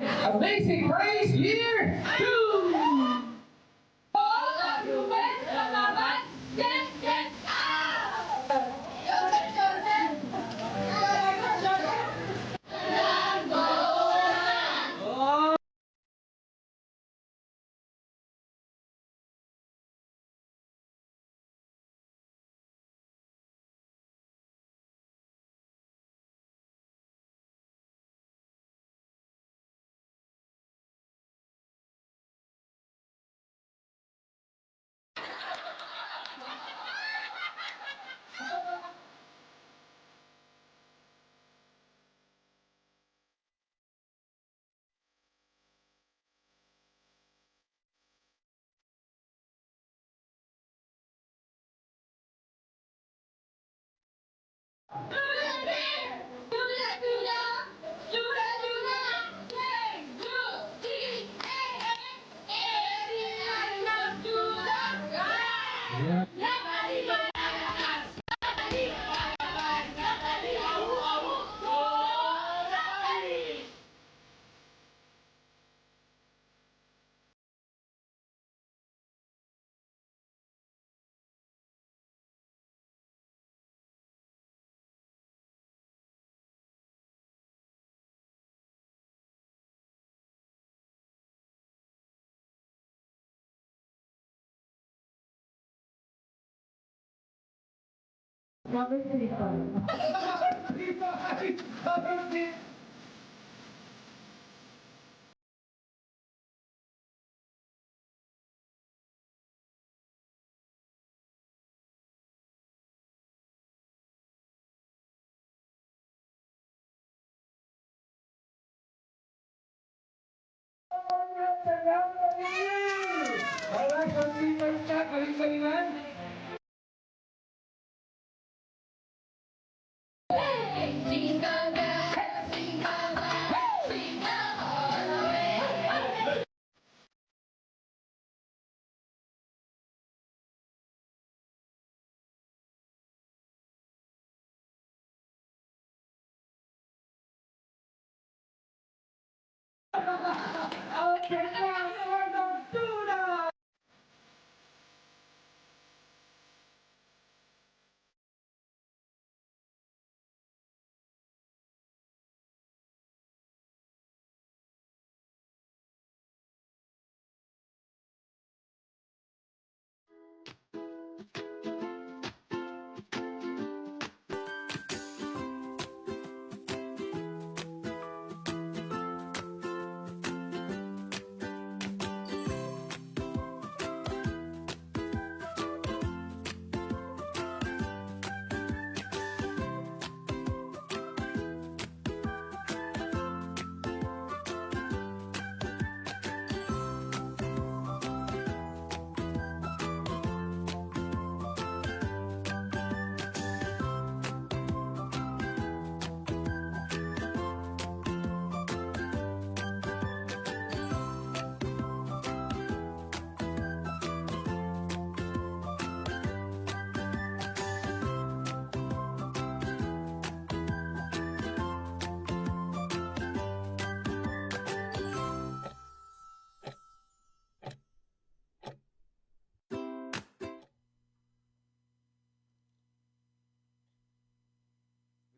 Amazing Grace Year 2! Number 3 po. Alright, consumers na, galing-galingan.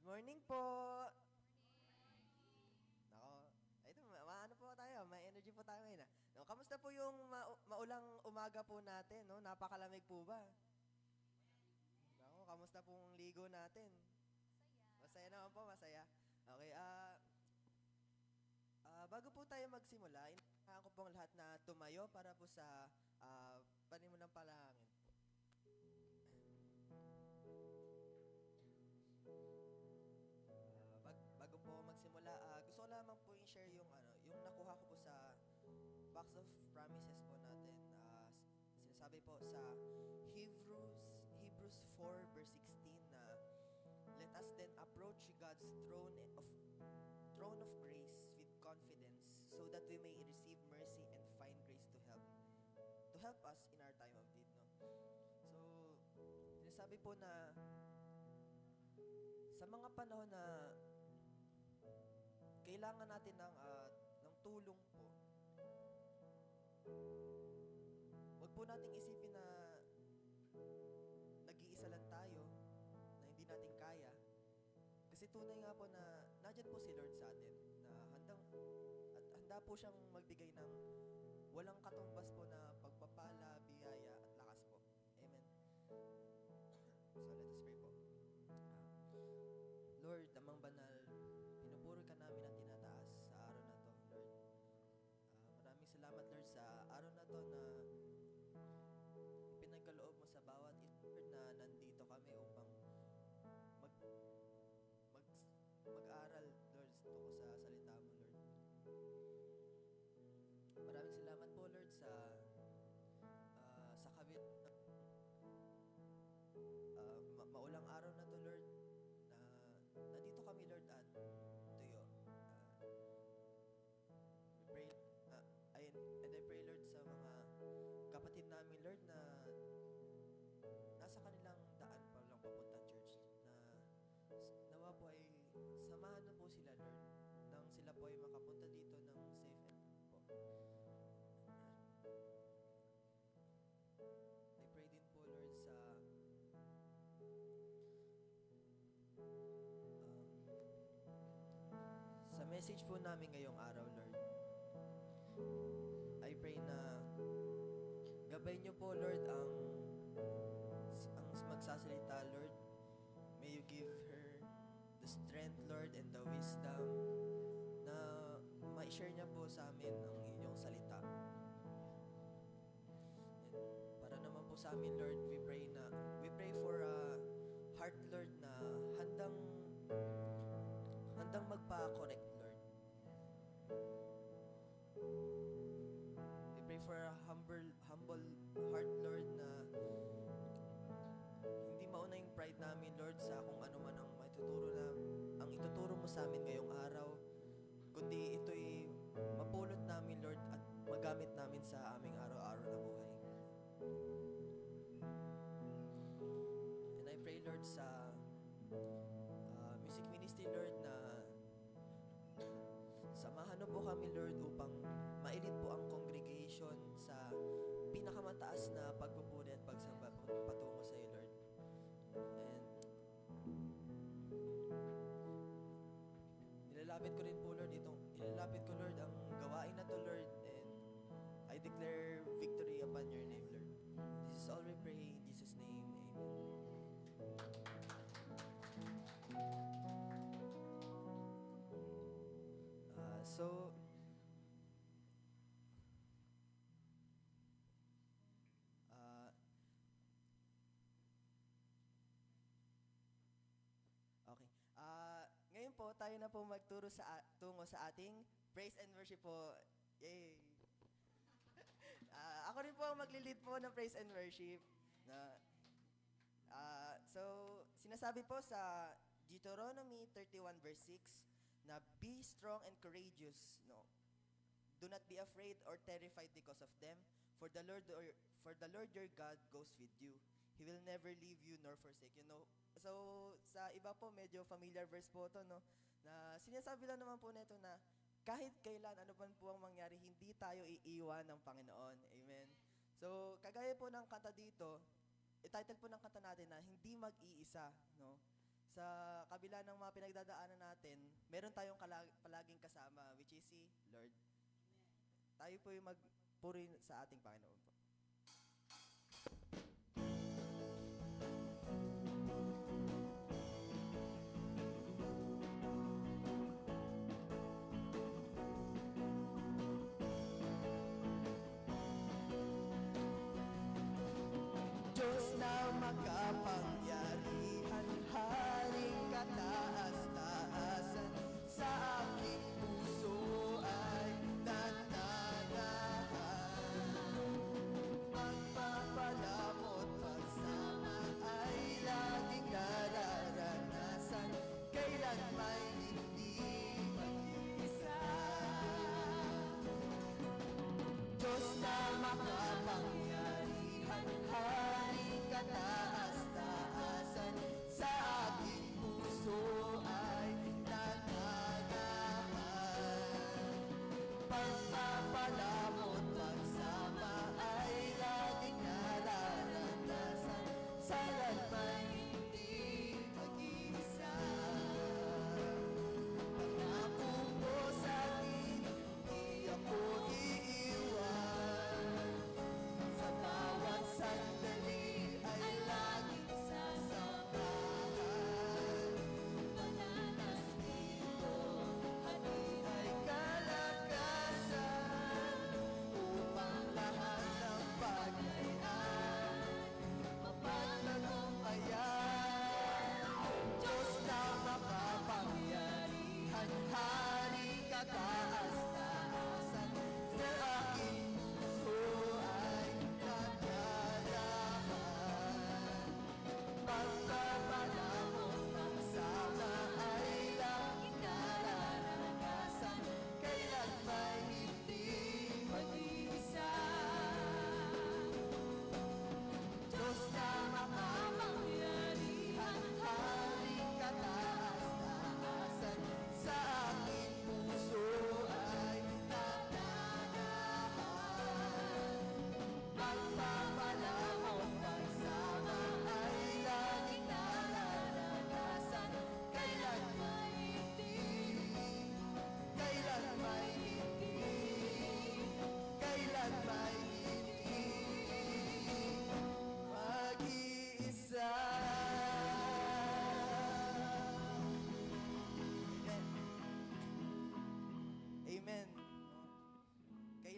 Good morning po. Nako, ito, maano po tayo, may energy po tayo ngayon. No, kamusta po yung maulang umaga po natin, no? Napakalamig po ba? Nako, kamusta pong ligo natin? Masaya naman po, masaya. Okay, bago po tayo magsimula, inahan ko pong lahat na tumayo para po sa panimulang palangin. Bago po magsimula, gusto ko lamang po i-share yung yung nakuha ko po sa box of promises po natin. Sinasabi po sa Hebrews 4 verse 16 na let us then approach God's throne of grace with confidence so that we may receive mercy and find grace to help us in our time of need, no? So, sinasabi po na sa mga panahon na kailangan natin ng tulong po, wag po nating isipin na nag-iisa lang tayo, na hindi natin kaya. Kasi tunay nga po na nandyan po si Lord sa atin, na handa po siyang magbigay ng walang katumbas po na pagpapala, biyaya, at lakas po. Amen. So let us pray po. Lord, amang banal, pinupuri ka namin at tinataas sa araw na to, Lord. Maraming salamat, Lord, sa araw na to na ipinagkaloob mo sa bawat Lord, na nandito kami upang mag-aral, Lord, tungkol sa salita mo, Lord. Maraming salamat po, Lord, sa kabit maulang araw na to, Lord, na nandito kami, Lord, at tuyo. We pray, and I pray, Lord, sa mga kapatid namin, Lord, na nasa kanilang daan pa lang papuntang church, na nawa po ay samahan na po sila, Lord, nang sila po ay makapunta dito ng safe and po. I pray din po, Lord, sa message po namin ngayong araw, Lord. I pray na gabay niyo po, Lord, ang magsasalita, Lord. May you give her the strength, Lord, and the wisdom na ma-share niya po sa amin ang inyong salita. And para naman po sa amin, Lord, we pray for a heart, Lord, na handang magpa-correct, Lord. We pray for a humble heart, Lord, na hindi mauna yung pride namin, Lord, sa kung ano man ang ituturo mo sa amin ngayong araw, kundi ito'y mapulot namin, Lord, at magamit namin sa aming araw-araw na buhay. And I pray, Lord, sa music ministry, Lord, na samahan mo po kami, Lord, upang mailit po ang congregation sa pinakamataas na pagpupuri at pagsamba patungo sa iyo, Lord. And ilalapit ko, Lord, ang gawain na to, Lord, and I declare victory upon your name, Lord. This is all we pray in Jesus' name. Amen. Okay. Ngayon po, tayo na po tungo sa ating praise and worship po. Yay! Ako rin po ang magli-lead po ng praise and worship. So, sinasabi po sa Deuteronomy 31 verse 6 na be strong and courageous, no? Do not be afraid or terrified because of them, for the Lord your God goes with you. He will never leave you nor forsake you, no? So, sa iba po, medyo familiar verse po to, no? Na sinasabi lang naman po nito na kahit kailan, ano man po ang mangyari, hindi tayo iiwan ng Panginoon. Amen? So, kagaya po ng kanta dito, title po ng kanta natin na hindi mag-iisa, no? Sa kabila ng mga pinagdadaanan natin, meron tayong palaging kasama, which is si Lord. Tayo po yung magpuri sa ating Panginoon po. Diyos na makapangyarihan, haring kataas-taasan, sa aking puso ay nananahan. Pagpapalamot, pagsama ay laging nararanasan, kailan may hindi mag-isa. Diyos na makapangyarihan, haring kataas-taasan, sa aking puso ay nananahan.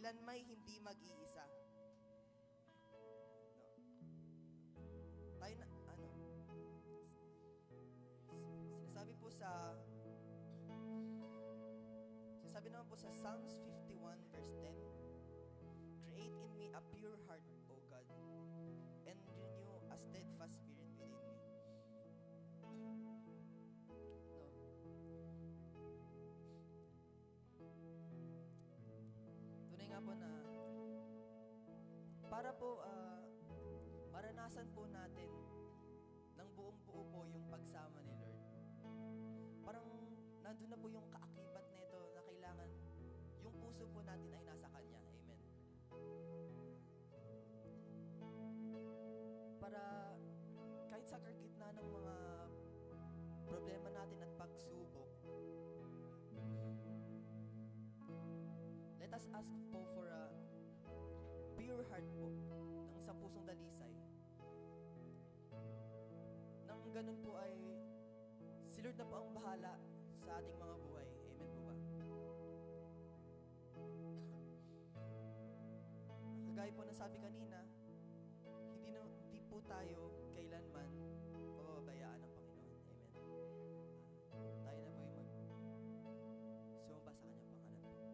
kailanmay hindi mag-iisa. No. Tayo na, sinasabi po sa Sinasabi naman po sa Psalms 51 verse 10, "Create in me a pure heart, O God, and renew a steadfast spirit within me." No. Tunay nga po na para po maranasan po natin ng buong buo po yung pagsama ni Lord. Parang nandun na po yung kaakibat na ito na kailangan yung puso po natin ay nasa Kanya. Amen. Para kahit sa gitna ng mga problema natin at pagsubok, let us ask po for a pure heart po ng sa pusong dalisay. Nang ganun po ay si Lord na po ang bahala sa ating mga buhay. Amen po ba? Kagaya po ng sabi kanina, hindi po tayo kailanman pababayaan ng Panginoon. Amen. Tayo na po yung sumamba sa Kanyang pangalan po.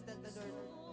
Tell the Lord,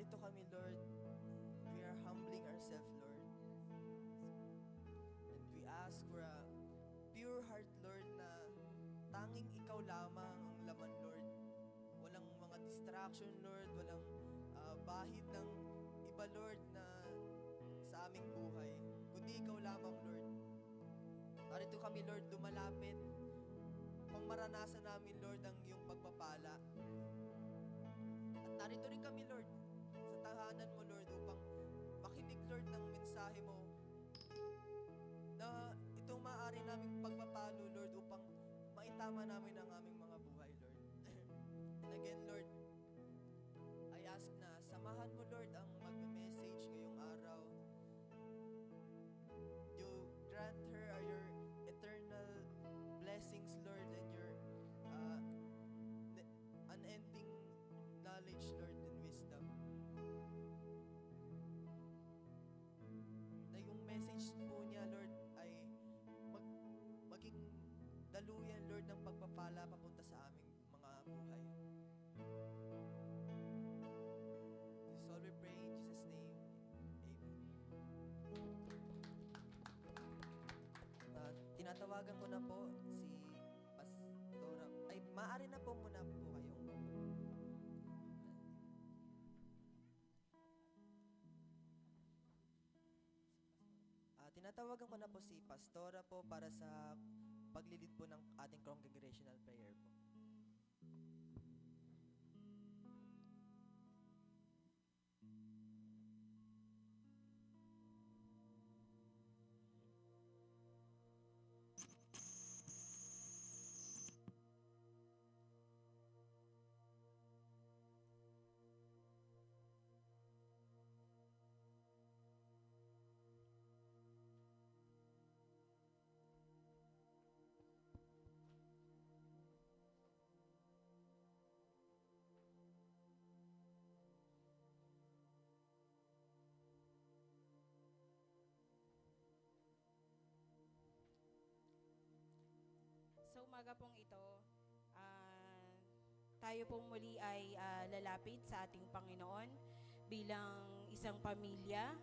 narito kami, Lord. We are humbling ourselves, Lord. And we ask for a pure heart, Lord, na tanging Ikaw lamang ang laman, Lord. Walang mga distraction, Lord. Walang bahid ng iba, Lord, na sa aming buhay. Kundi Ikaw lamang, Lord. Narito kami, Lord, lumalapit. Upang maranasan namin, Lord, ang iyong pagpapala. At narito rin kami, Lord, sa tahanan mo, Lord, upang makinig, Lord, ng mensahe mo na itong maaari naming pagpapalo, Lord, upang maitama namin ang aming mga buhay, Lord. And again, Lord, I ask na samahan mo, Lord, ang magme-message ngayong araw. You grant her your eternal blessings, Lord, and your unending knowledge, Lord, and wisdom. Na yung message po niya, Lord, ay maging daluyan, Lord, ng pagpapala papunta sa aming mga buhay. This is all we pray in Jesus' name. Amen. Tinatawagan ko na po si Pastora. Ay, maaari na po muna po kayong tinatawagan ko na po si Pastora po para sa paglilid po ng ating congregational prayer po. Sa umaga pong ito, tayo pong muli ay lalapit sa ating Panginoon bilang isang pamilya.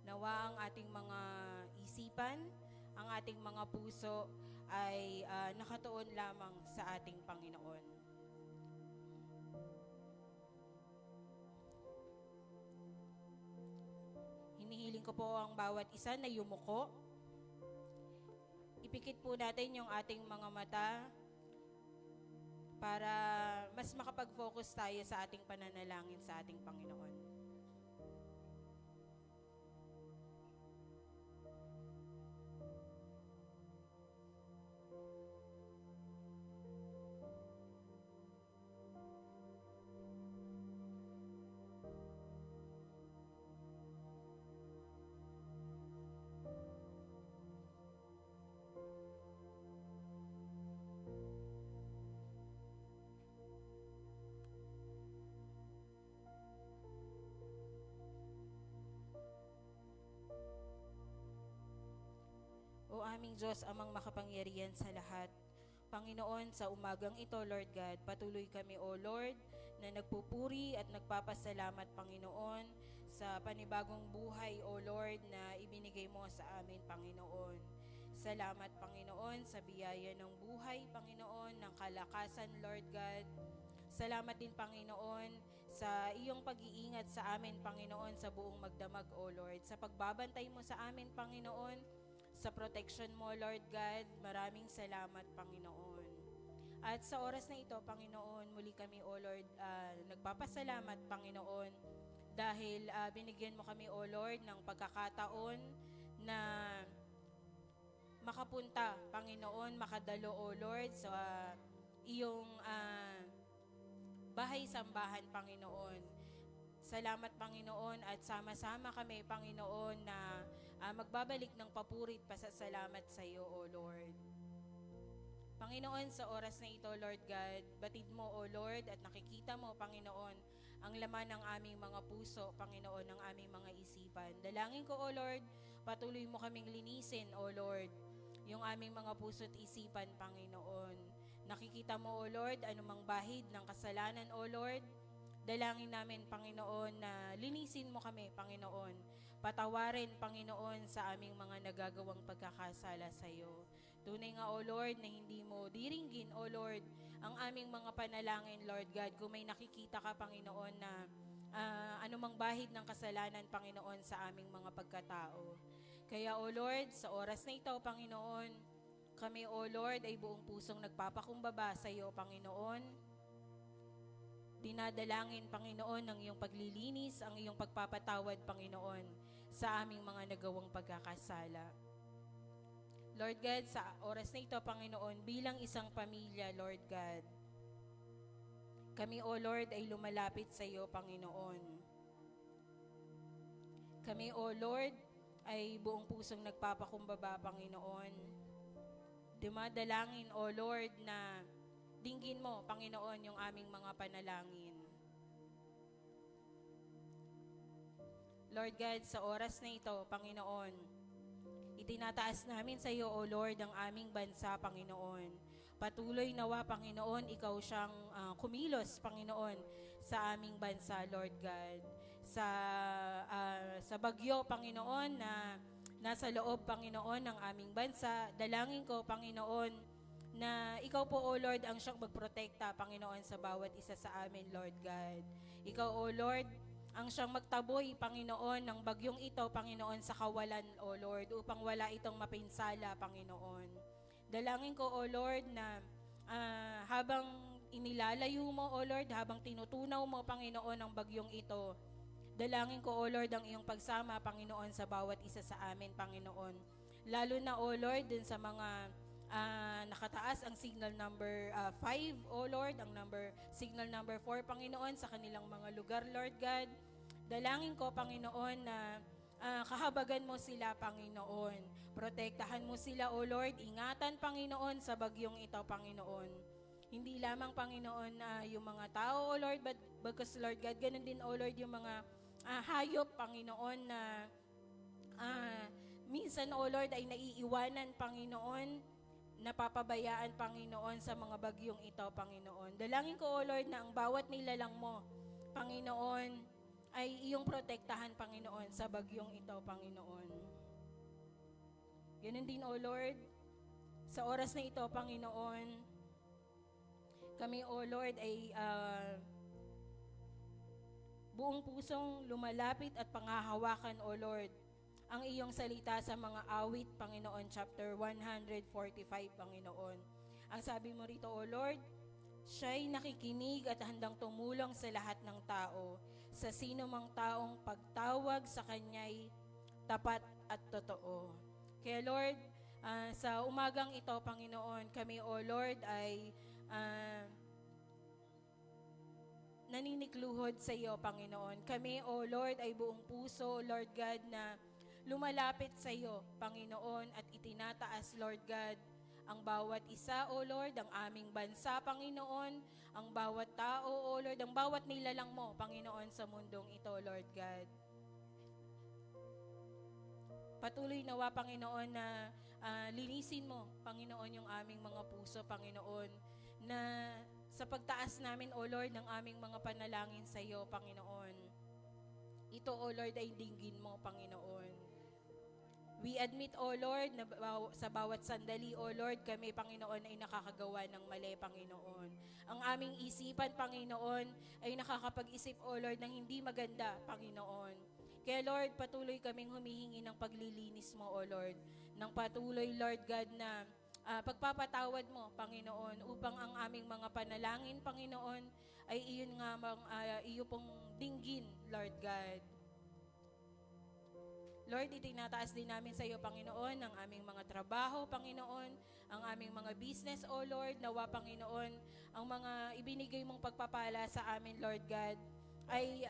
Nawa ang ating mga isipan, ang ating mga puso ay nakatuon lamang sa ating Panginoon. Hinihiling ko po ang bawat isa na yumuko. Ipikit po natin yung ating mga mata para mas makapag-focus tayo sa ating pananalangin sa ating Panginoon. O aming Diyos, amang makapangyarihan sa lahat, Panginoon, sa umagang ito, Lord God, patuloy kami, O Lord, na nagpupuri at nagpapasalamat, Panginoon, sa panibagong buhay, O Lord, na ibinigay mo sa amin, Panginoon. Salamat, Panginoon, sa biyaya ng buhay, Panginoon, ng kalakasan, Lord God. Salamat din, Panginoon, sa iyong pag-iingat sa amin, Panginoon, sa buong magdamag, O Lord. Sa pagbabantay mo sa amin, Panginoon, sa protection mo, Lord God, maraming salamat, Panginoon. At sa oras na ito, Panginoon, muli kami, O Lord, nagpapasalamat, Panginoon, dahil binigyan mo kami, O Lord, ng pagkakataon na makapunta, Panginoon, makadalo, O Lord, sa iyong bahay-sambahan, Panginoon. Salamat, Panginoon, at sama-sama kami, Panginoon, na magbabalik ng papurit pasasalamat sa iyo, O Lord. Panginoon, sa oras na ito, Lord God, batid mo, O Lord, at nakikita mo, Panginoon, ang laman ng aming mga puso, Panginoon, ng aming mga isipan. Dalangin ko, O Lord, patuloy mo kaming linisin, O Lord, yung aming mga puso't isipan, Panginoon. Nakikita mo, O Lord, anumang bahid ng kasalanan, O Lord. Dalangin namin, Panginoon, na linisin mo kami, Panginoon. Patawarin, Panginoon, sa aming mga nagagawang pagkakasala sa iyo. Tunay nga, O Lord, na hindi mo diringgin, O Lord, ang aming mga panalangin, Lord God. Kung may nakikita ka, Panginoon, na anumang bahid ng kasalanan, Panginoon, sa aming mga pagkatao. Kaya, O Lord, sa oras na ito, Panginoon, kami, O Lord, ay buong pusong nagpapakumbaba sa iyo, Panginoon. Dinadalangin, Panginoon, ang iyong paglilinis, ang iyong pagpapatawad, Panginoon, sa aming mga nagawang pagkakasala. Lord God, sa oras na ito, Panginoon, bilang isang pamilya, Lord God, kami, O Lord, ay lumalapit sa iyo, Panginoon. Kami, O Lord, ay buong pusong nagpapakumbaba, Panginoon. Dumadalangin, O Lord, na dinggin mo, Panginoon, yung aming mga panalangin. Lord God, sa oras na ito, Panginoon, itinataas namin sa iyo, O Lord, ang aming bansa, Panginoon. Patuloy nawa, Panginoon, ikaw siyang kumilos, Panginoon, sa aming bansa, Lord God. Sa bagyo, Panginoon, na nasa loob, Panginoon, ng aming bansa, dalangin ko, Panginoon, na ikaw po, O Lord, ang siyang magprotekta, Panginoon, sa bawat isa sa amin, Lord God. Ikaw, O Lord, ang siyang magtaboy, Panginoon, ng bagyong ito, Panginoon, sa kawalan, O Lord, upang wala itong mapinsala, Panginoon. Dalangin ko, O Lord, na habang inilalayo mo, O Lord, habang tinutunaw mo, Panginoon, ang bagyong ito, dalangin ko, O Lord, ang iyong pagsama, Panginoon, sa bawat isa sa amin, Panginoon. Lalo na, O Lord, dun sa mga nakataas ang signal number 5, O Lord, ang signal number 4, Panginoon, sa kanilang mga lugar, Lord God. Dalangin ko, Panginoon, na kahabagan mo sila, Panginoon. Protektahan mo sila, O Lord. Ingatan, Panginoon, sa bagyong ito, Panginoon. Hindi lamang, Panginoon, yung mga tao, O Lord, but because, Lord God, ganun din, O Lord, yung mga hayop, Panginoon, na minsan, O Lord, ay naiiwanan, Panginoon, napapabayaan, Panginoon, sa mga bagyong ito, Panginoon. Dalangin ko, O Lord, na ang bawat nilalang mo, Panginoon, ay iyong protektahan, Panginoon, sa bagyong ito, Panginoon. Ganun din, O Lord, sa oras na ito, Panginoon, kami, O Lord, ay buong pusong lumalapit at panghahawakan, O Lord, ang iyong salita sa mga awit, Panginoon, chapter 145, Panginoon. Ang sabi mo rito, O Lord, siya'y nakikinig at handang tumulong sa lahat ng tao, sa sino mang taong pagtawag sa kanya'y tapat at totoo. Kaya Lord, sa umagang ito, Panginoon, kami, O Lord, ay naninikluhod sa iyo, Panginoon. Kami, O Lord, ay buong puso, Lord God, na lumalapit sa iyo, Panginoon, at itinataas, Lord God, ang bawat isa, O Lord, ang aming bansa, Panginoon, ang bawat tao, O Lord, ang bawat nilalang mo, Panginoon, sa mundong ito, Lord God. Patuloy nawa, Panginoon, na linisin mo, Panginoon, yung aming mga puso, Panginoon, na sa pagtaas namin, O Lord, ng aming mga panalangin sa iyo, Panginoon, ito, O Lord, ay dinggin mo, Panginoon. We admit, O Lord, na sa bawat sandali, O Lord, kami, Panginoon, ay nakakagawa ng mali, Panginoon. Ang aming isipan, Panginoon, ay nakakapag-isip, O Lord, ng hindi maganda, Panginoon. Kaya, Lord, patuloy kaming humihingi ng paglilinis mo, O Lord. Ng patuloy, Lord God, na pagpapatawad mo, Panginoon, upang ang aming mga panalangin, Panginoon, ay iyon nga, iyo pong dinggin, Lord God. Lord, itinataas din namin sa iyo, Panginoon, ang aming mga trabaho, Panginoon, ang aming mga business, O Lord, nawa, Panginoon, ang mga ibinigay mong pagpapala sa amin, Lord God, ay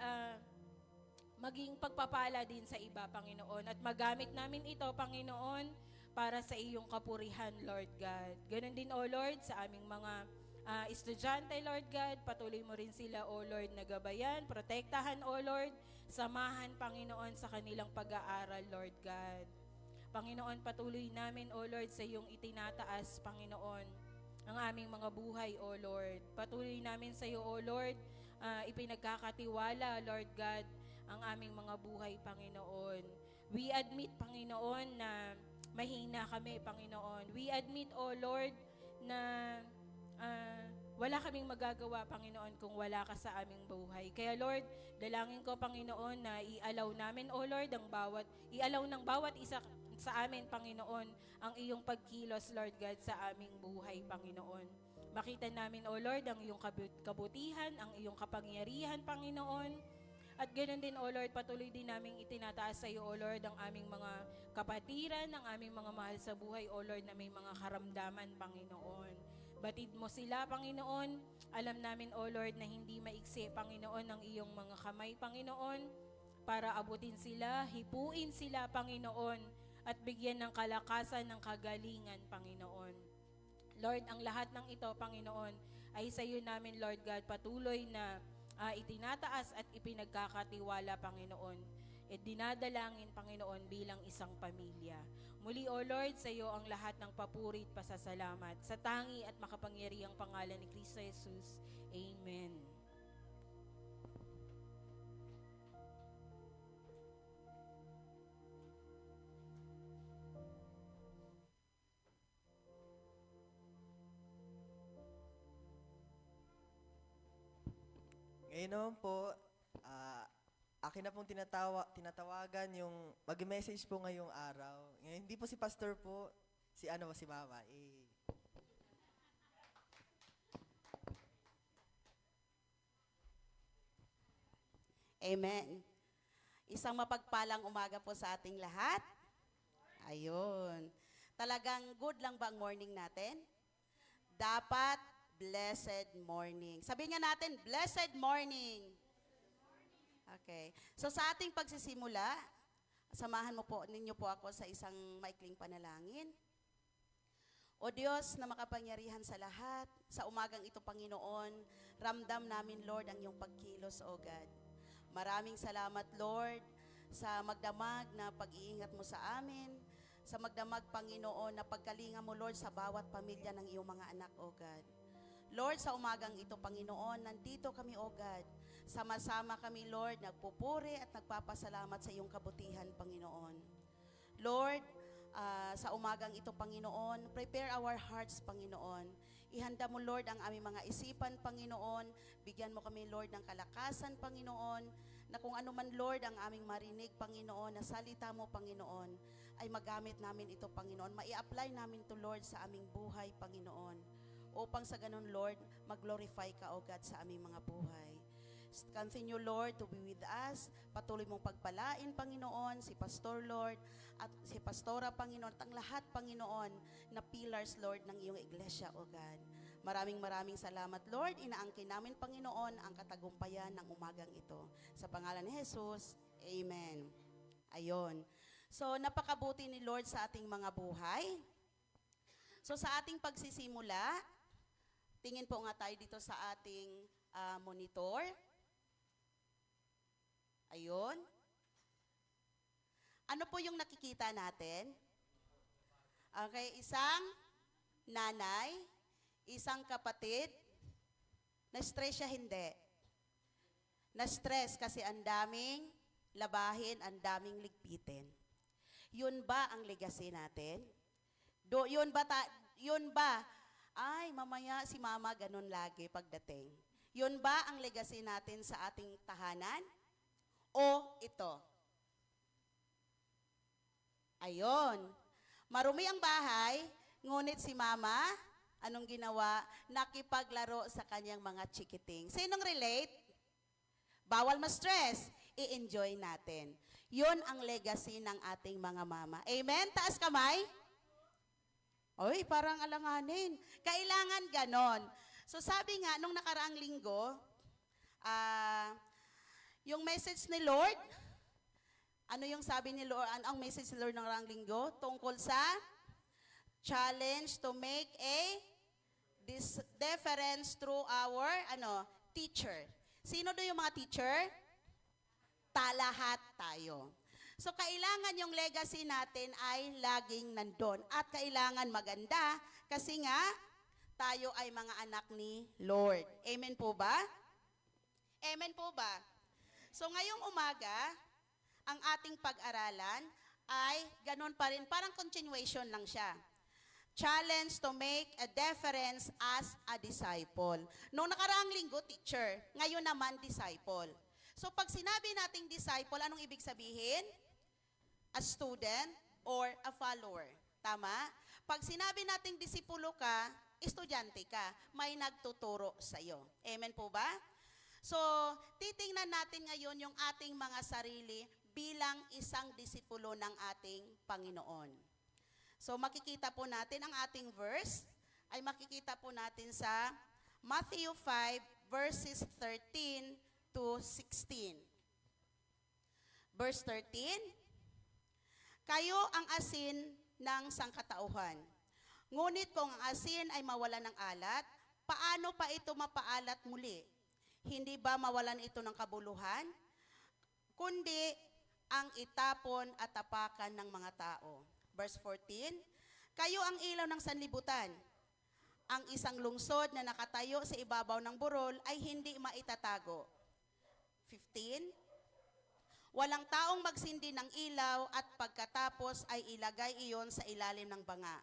maging pagpapala din sa iba, Panginoon, at magamit namin ito, Panginoon, para sa iyong kapurihan, Lord God. Ganon din, O Lord, sa aming mga estudyante, Lord God, patuloy mo rin sila, O Lord, na gabayan, protektahan, O Lord, samahan, Panginoon, sa kanilang pag-aaral, Lord God. Panginoon, patuloy namin, O Lord, sa iyong itinataas, Panginoon, ang aming mga buhay, O Lord. Patuloy namin sa iyo, O Lord, ipinagkakatiwala, Lord God, ang aming mga buhay, Panginoon. We admit, Panginoon, na mahina kami, Panginoon. We admit, O Lord, na wala kaming magagawa, Panginoon, kung wala ka sa aming buhay. Kaya Lord, dalangin ko, Panginoon, na i-allow namin, O Lord, i-allow ng bawat isa sa amin, Panginoon, ang iyong pagkilos, Lord God, sa aming buhay, Panginoon. Makita namin, O Lord, ang iyong kabutihan, ang iyong kapangyarihan, Panginoon. At ganoon din, O Lord, patuloy din namin itinataas sa iyo, O Lord, ang aming mga kapatiran, ang aming mga mahal sa buhay, O Lord, na may mga karamdaman, Panginoon. Batid mo sila, Panginoon. Alam namin, O Lord, na hindi maiksi, Panginoon, ang iyong mga kamay, Panginoon, para abutin sila, hipuin sila, Panginoon, at bigyan ng kalakasan, ng kagalingan, Panginoon. Lord, ang lahat ng ito, Panginoon, ay sa iyo namin, Lord God, patuloy na itinataas at ipinagkakatiwala, Panginoon. At dinadalangin, Panginoon, bilang isang pamilya. Muli, O Lord, sa iyo ang lahat ng papuri at pasasalamat. Sa tangi at makapangyarihang pangalan ni Kristo Jesus. Amen. Ngayon naman po, akin na pong tinatawagan yung mag-message po ngayong araw. Ngayon, hindi po si Pastor po, si Mama. Amen. Isang mapagpalang umaga po sa ating lahat. Ayun. Talagang good lang ba ang morning natin? Dapat blessed morning. Sabihin nga natin, blessed morning. Okay. So sa ating pagsisimula, samahan ninyo po ako sa isang maikling panalangin. O Diyos na makapangyarihan sa lahat, sa umagang ito, Panginoon, ramdam namin, Lord, ang iyong pagkilos, O God. Maraming salamat, Lord, sa magdamag na pag-iingat mo sa amin, sa magdamag, Panginoon, na pagkalinga mo, Lord, sa bawat pamilya ng iyong mga anak, O God. Lord, sa umagang ito, Panginoon, nandito kami, O God. Sama-sama kami, Lord, nagpupuri at nagpapasalamat sa iyong kabutihan, Panginoon. Lord, sa umagang ito, Panginoon, prepare our hearts, Panginoon. Ihanda mo, Lord, ang aming mga isipan, Panginoon. Bigyan mo kami, Lord, ng kalakasan, Panginoon, na kung ano man, Lord, ang aming marinig, Panginoon, na salita mo, Panginoon, ay magamit namin ito, Panginoon. Mai-apply namin to, Lord, sa aming buhay, Panginoon. Upang sa ganun, Lord, mag-glorify ka, O God, sa aming mga buhay. Continue, Lord, to be with us. Patuloy mong pagpalain, Panginoon, si Pastor, Lord, at si Pastora, Panginoon, at ang lahat, Panginoon, na pillars, Lord, ng iyong iglesia, O God. Maraming salamat, Lord. Inaangkin namin, Panginoon, ang katagumpayan ng umagang ito. Sa pangalan ni Jesus, Amen. Ayon. So, napakabuti ni Lord sa ating mga buhay. So, sa ating pagsisimula, tingin po nga tayo dito sa ating monitor. Ayun. Ano po yung nakikita natin? Okay, isang nanay, isang kapatid, na-stress siya, hindi. Na-stress kasi ang daming labahin, ang daming ligpitin. Yun ba ang legacy natin? Yun ba? Ay, mamaya si mama ganun lagi pagdating. Yun ba ang legacy natin sa ating tahanan? O ito? Ayon. Marumi ang bahay, ngunit si mama, anong ginawa? Nakipaglaro sa kanyang mga chikiting. Sinong relate? Bawal ma-stress. I-enjoy natin. Yun ang legacy ng ating mga mama. Amen? Taas kamay. Oy, parang alanganin. Kailangan ganon. So sabi nga, nung nakaraang linggo, yung message ni Lord, ano yung sabi ni Lord, ang message ni Lord ng nakaraang linggo? Tungkol sa challenge to make a difference through our teacher. Sino do yung mga teacher? Lahat tayo. So kailangan yung legacy natin ay laging nandun. At kailangan maganda kasi nga tayo ay mga anak ni Lord. Amen po ba? Amen po ba? So ngayong umaga, ang ating pag-aralan ay ganun pa rin, parang continuation lang siya. Challenge to make a difference as a disciple. Noong nakaraang linggo, teacher. Ngayon naman, disciple. So pag sinabi nating disciple, anong ibig sabihin? A student or a follower. Tama? Pag sinabi nating disipulo ka, estudyante ka. May nagtuturo sa'yo. Amen po ba? So, titingnan natin ngayon yung ating mga sarili bilang isang disipulo ng ating Panginoon. So makikita po natin ang ating verse, ay makikita po natin sa Matthew 5 verses 13 to 16. Verse 13, kayo ang asin ng sangkatauhan. Ngunit kung ang asin ay mawalan ng alat, paano pa ito mapaalat muli? Hindi ba mawalan ito ng kabuluhan? Kundi ang itapon at tapakan ng mga tao. Verse 14, kayo ang ilaw ng sanlibutan. Ang isang lungsod na nakatayo sa ibabaw ng burol ay hindi maitatago. 15, walang taong magsindi ng ilaw at pagkatapos ay ilagay iyon sa ilalim ng banga.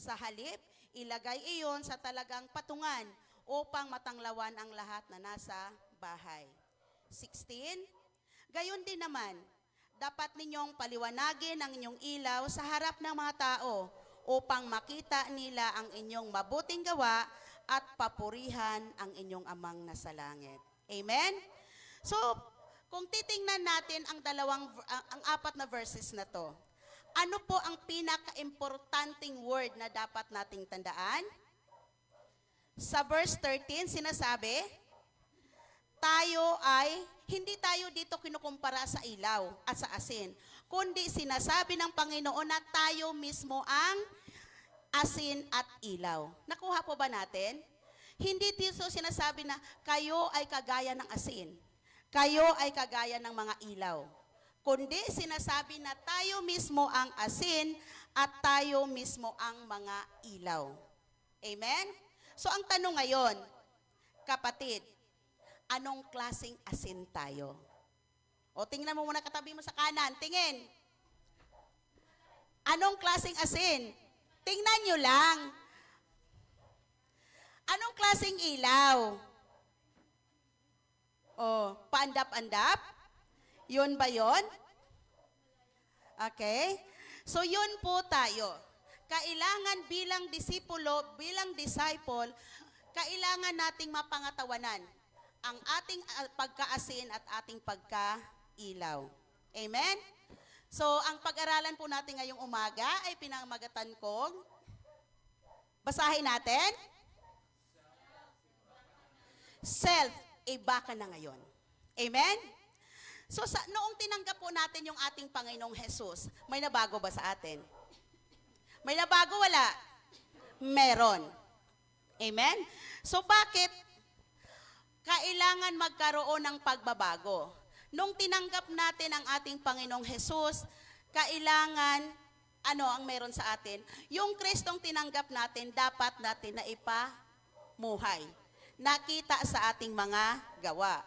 Sa halip, ilagay iyon sa talagang patungan upang matanglawan ang lahat na nasa bahay. 16, gayon din naman, dapat ninyong paliwanagin ang inyong ilaw sa harap ng mga tao upang makita nila ang inyong mabuting gawa at papurihan ang inyong amang nasa langit. Amen? So, kung titingnan natin ang ang apat na verses na to, ano po ang pinaka-importanting word na dapat nating tandaan? Sa verse 13, sinasabi, hindi tayo dito kinukumpara sa ilaw at sa asin, kundi sinasabi ng Panginoon na tayo mismo ang asin at ilaw. Nakuha po ba natin? Hindi dito sinasabi na kayo ay kagaya ng asin, kayo ay kagaya ng mga ilaw, kundi sinasabi na tayo mismo ang asin at tayo mismo ang mga ilaw. Amen? So ang tanong ngayon, kapatid, anong klaseng asin tayo? O tingnan mo muna katabi mo sa kanan. Tingin. Anong klaseng asin? Tingnan nyo lang. Anong klaseng ilaw? O, paandap-andap? Yun ba yun? Okay. So yun po tayo. Kailangan bilang disipulo, bilang disciple, kailangan nating mapangatawanan ang ating pagkaasin at ating pagkailaw. Amen? So, ang pag-aralan po natin ngayong umaga ay pinamagatan kong, basahin natin, self, iba ka na ngayon. Amen? So, noong tinanggap po natin yung ating Panginoong Jesus, may nabago ba sa atin? May nabago, wala? Meron. Amen? So, bakit kailangan magkaroon ng pagbabago? Nung tinanggap natin ang ating Panginoong Jesus, kailangan, ano ang meron sa atin? Yung Kristong tinanggap natin, dapat natin na ipamuhay. Nakita sa ating mga gawa.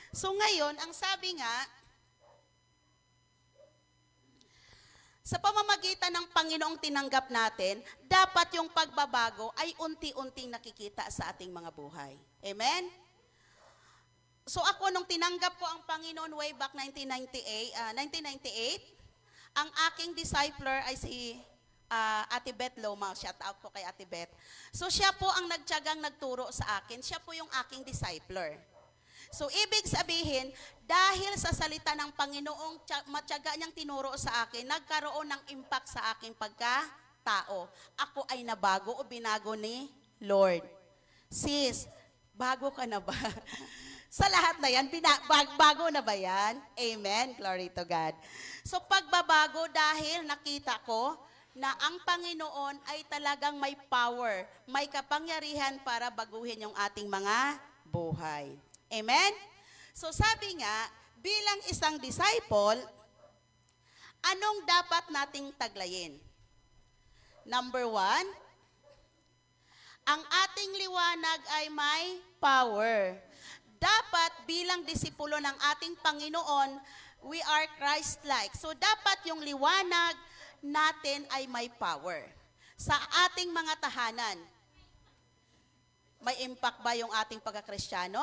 So ngayon, ang sabi nga, sa pamamagitan ng Panginoong tinanggap natin, dapat yung pagbabago ay unti-unting nakikita sa ating mga buhay. Amen? So ako, nung tinanggap ko ang Panginoon way back 1998, ang aking discipler ay si Ate Beth Loma. Shout out po kay Ate Beth. So siya po ang nagtiyagang nagturo sa akin. Siya po yung aking discipler. So ibig sabihin, dahil sa salita ng Panginoong matyaga niyang tinuro sa akin, nagkaroon ng impact sa aking pagkatao. Ako ay nabago o binago ni Lord. Sis, bago ka na ba? Sa lahat na yan, bago na ba yan? Amen? Glory to God. So pagbabago dahil nakita ko na ang Panginoon ay talagang may power, may kapangyarihan para baguhin yung ating mga buhay. Amen? So sabi nga, bilang isang disciple, Anong dapat nating taglayin? Number 1, ang ating liwanag ay may power. Dapat bilang disipulo ng ating Panginoon, we are Christ-like. So dapat yung liwanag natin ay may power. Sa ating mga tahanan, may impact ba yung ating pagkakristyano?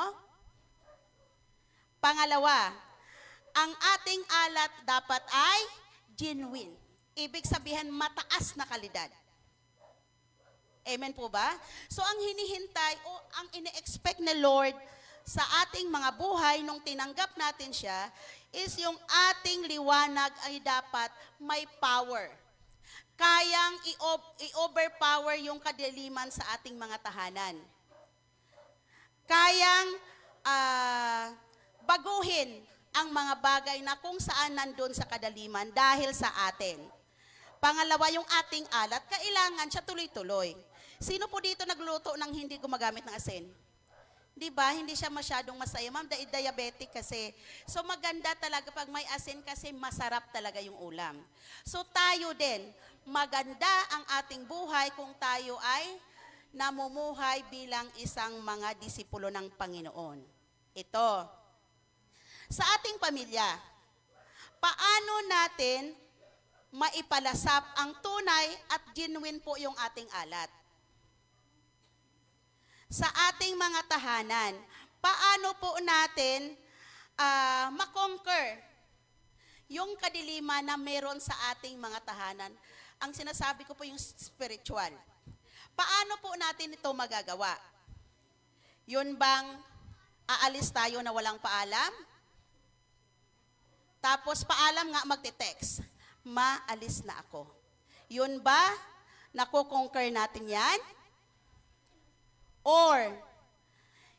Pangalawa, ang ating alat dapat ay genuine. Ibig sabihin, mataas na kalidad. Amen po ba? So ang hinihintay o ang ine-expect ni Lord sa ating mga buhay nung tinanggap natin siya is yung ating liwanag ay dapat may power. Kayang i-overpower yung kadiliman sa ating mga tahanan. Kayang baguhin ang mga bagay na kung saan nandun sa kadaliman dahil sa atin. Pangalawa, yung ating alat, kailangan siya tuloy-tuloy. Sino po dito nagluto ng hindi gumagamit ng asin? Di ba? Hindi siya masyadong masaya. Ma'am, diabetic kasi. So maganda talaga pag may asin kasi masarap talaga yung ulam. So tayo din, maganda ang ating buhay kung tayo ay namumuhay bilang isang mga disipulo ng Panginoon. Ito, sa ating pamilya, paano natin maipalasap ang tunay at genuine po yung ating alat? Sa ating mga tahanan, paano po natin makonquer yung kadiliman na meron sa ating mga tahanan? Ang sinasabi ko po yung spiritual. Paano po natin ito magagawa? Yun bang aalis tayo na walang paalam? Tapos paalam nga magte-text, maalis na ako. Yun ba, nakukonquer natin yan? Or,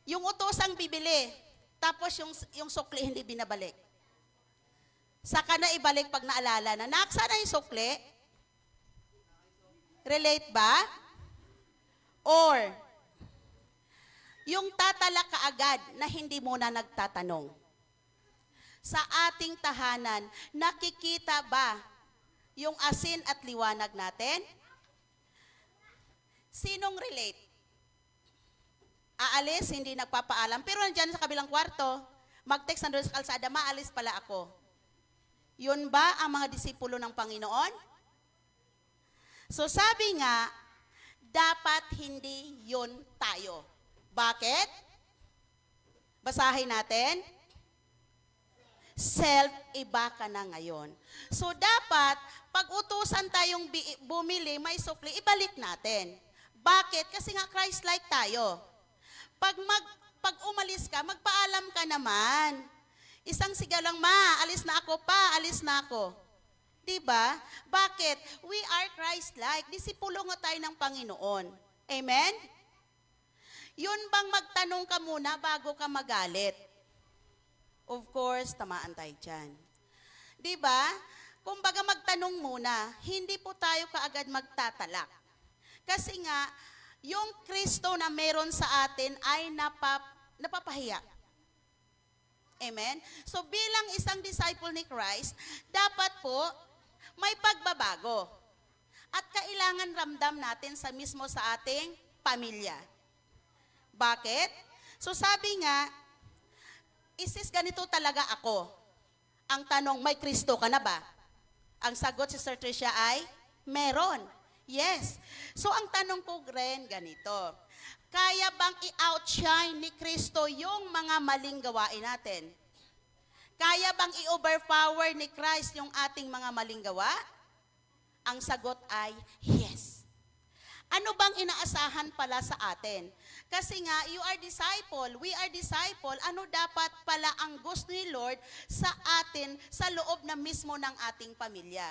yung utosang bibili, tapos yung sukli hindi binabalik. Saka na ibalik pag naalala na, naksa na yung sukli? Relate ba? Or, yung tatala kaagad na hindi muna nagtatanong. Sa ating tahanan, nakikita ba yung asin at liwanag natin? Sinong relate? Aalis, hindi nagpapaalam, pero nandyan sa kabilang kwarto, mag-text nandun sa kalsada, maalis pala ako. Yun ba ang mga disipulo ng Panginoon? So sabi nga, dapat hindi yun tayo. Bakit? Basahin natin. Self-iba ka na ngayon. So dapat, pag utusan tayong bumili, may sukli, ibalik natin. Bakit? Kasi nga Christ-like tayo. Pag umalis ka, magpaalam ka naman. Isang sigaw lang, ma, alis na ako pa, alis na ako. Diba? Bakit? We are Christ-like. Disipulo nga tayo ng Panginoon. Amen? Yun bang magtanong ka muna bago ka magalit? Of course, tamaan tayo dyan. Diba? Kumbaga magtanong muna, hindi po tayo kaagad magtatalak. Kasi nga, yung Kristo na meron sa atin ay napapahiya. Amen? So bilang isang disciple ni Christ, dapat po may pagbabago. At kailangan ramdam natin sa mismo sa ating pamilya. Bakit? So sabi nga, isis ganito talaga ako. Ang tanong, may Kristo ka na ba? Ang sagot si Sir Tricia ay, meron. Yes. So ang tanong ko rin ganito, kaya bang i-outshine ni Kristo yung mga maling gawain natin? Kaya bang i-overpower ni Christ yung ating mga maling gawa? Ang sagot ay, yes. Ano bang inaasahan pala sa atin? Kasi nga, you are disciple, we are disciple, ano dapat pala ang gusto ni Lord sa atin sa loob na mismo ng ating pamilya?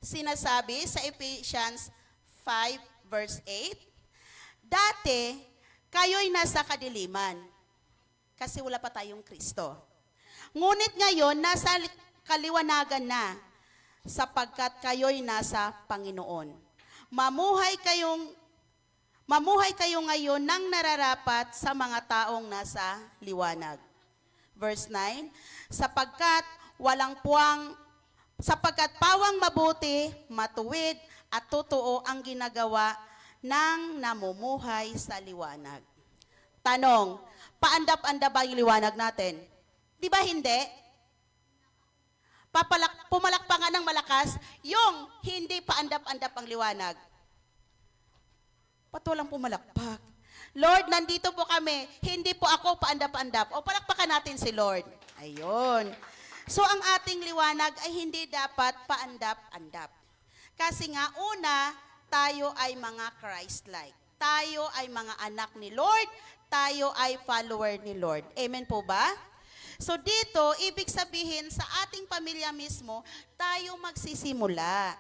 Sinasabi sa Ephesians 5 verse 8, dati, kayo'y nasa kadiliman, kasi wala pa tayong Kristo. Ngunit ngayon, nasa kaliwanagan na, sapagkat kayo'y nasa Panginoon. Mamuhay kayo ngayon ng nararapat sa mga taong nasa liwanag. Verse 9, sapagkat walang puwang Sapagkat pawang mabuti, matuwid, at totoo ang ginagawa ng namumuhay sa liwanag. Tanong, paandap-andap ba yung liwanag natin? Di ba hindi? Pumalakpangan ng malakas yung hindi paandap-andap ang liwanag. Ba't walang pumalakpak? Lord, nandito po kami. Hindi po ako paandap-andap. O palakpakan natin si Lord. Ayun. So ang ating liwanag ay hindi dapat paandap-andap. Kasi nga, una, tayo ay mga Christ-like. Tayo ay mga anak ni Lord. Tayo ay follower ni Lord. Amen po ba? So dito, ibig sabihin sa ating pamilya mismo, tayo magsisimula.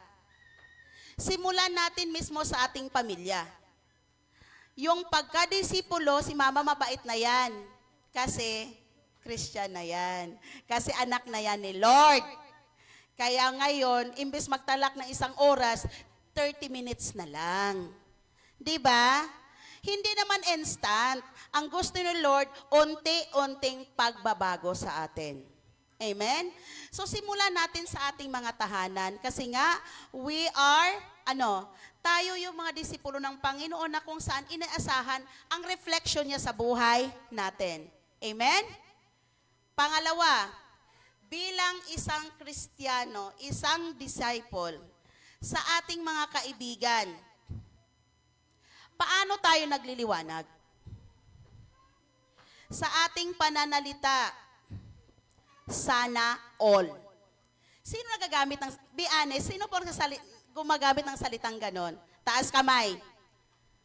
Simulan natin mismo sa ating pamilya. Yung pagkadisipulo, si mama mabait na yan. Kasi Christian na yan. Kasi anak na yan ni Lord. Kaya ngayon, imbes magtalak ng 1 oras, 30 minutes na lang. Diba? Hindi naman instant. Ang gusto ni Lord, unti-unting pagbabago sa atin. Amen? So simulan natin sa ating mga tahanan. Kasi nga, we are, tayo yung mga disipulo ng Panginoon na kung saan inaasahan ang reflection niya sa buhay natin. Amen? Pangalawa, bilang isang Kristiyano, isang disciple, sa ating mga kaibigan, paano tayo nagliliwanag? Sa ating pananalita, sana all. Sino nagagamit ng, be honest, sino po gumagamit ng salitang ganon? Taas kamay.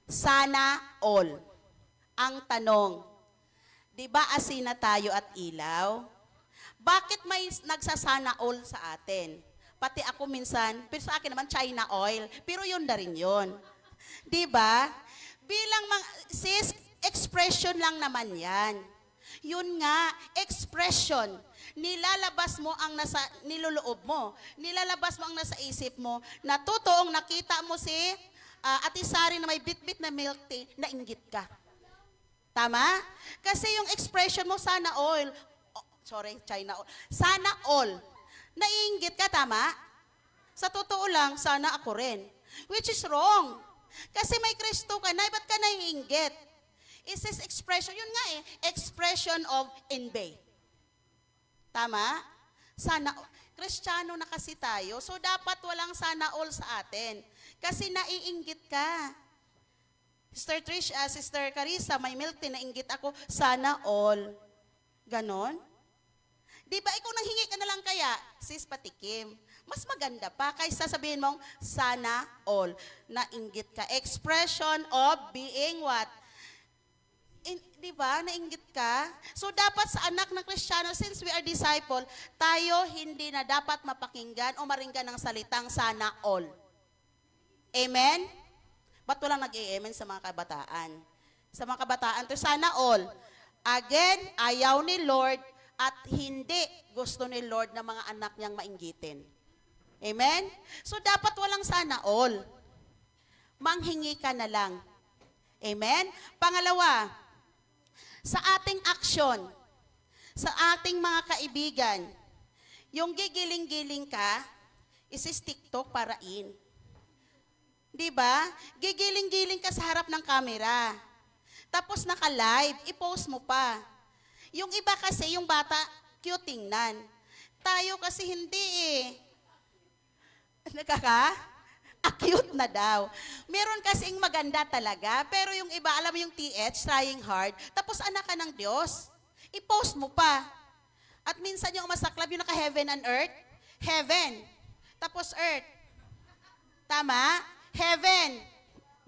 Sana all. Ang tanong, di ba asina tayo at ilaw? Bakit may nagsasana all sa atin? Pati ako minsan, pero sa akin naman China oil, pero yun na rin yun. Di ba? Bilang sis, expression lang naman yan. Yun nga, expression. Nilalabas mo ang nasa niloloob mo. Nilalabas mo ang nasa isip mo na totoong nakita mo si Ate Sari na may bit-bit na milk tea, nainggit ka. Tama? Kasi yung expression mo, sana all. China all. Sana all. Naiinggit ka, tama? Sa totoo lang, sana ako rin. Which is wrong. Kasi may Kristo ka na, ba't ka naiinggit? It's this expression, yun nga expression of envy. Tama? Sana, Kristiyano na kasi tayo, so dapat walang sana all sa atin. Kasi naiinggit ka. Sister Trish, Sister Carissa, may milk tea, nainggit ako, sana all. Ganon? Di ba, ikaw nanghingi ka na lang kaya, sis, patikim. Mas maganda pa kaysa sabihin mong, sana all. Nainggit ka. Expression of being what? Di ba, nainggit ka? So, dapat sa anak ng Kristiyano, since we are disciple, tayo hindi na dapat mapakinggan o maringgan ng salitang sana all. Amen? Ba't walang nag-i-amen sa mga kabataan? Sa mga kabataan, to sana all. Again, ayaw ni Lord at hindi gusto ni Lord na mga anak niyang mainggitin. Amen? So, dapat walang sana all. Manghingi ka na lang. Amen? Pangalawa, sa ating aksyon, sa ating mga kaibigan, yung gigiling-giling ka, is TikTok para in. Di ba? Gigiling-giling ka sa harap ng camera. Tapos naka-live, i-post mo pa. Yung iba kasi, yung bata, cute tingnan. Tayo kasi hindi cute na daw. Meron kasing maganda talaga, pero yung iba, alam mo yung TH, trying hard, tapos anak ka ng Diyos. I-post mo pa. At minsan yung masaklab, yung naka-heaven and earth, heaven, tapos earth. Tama? Heaven,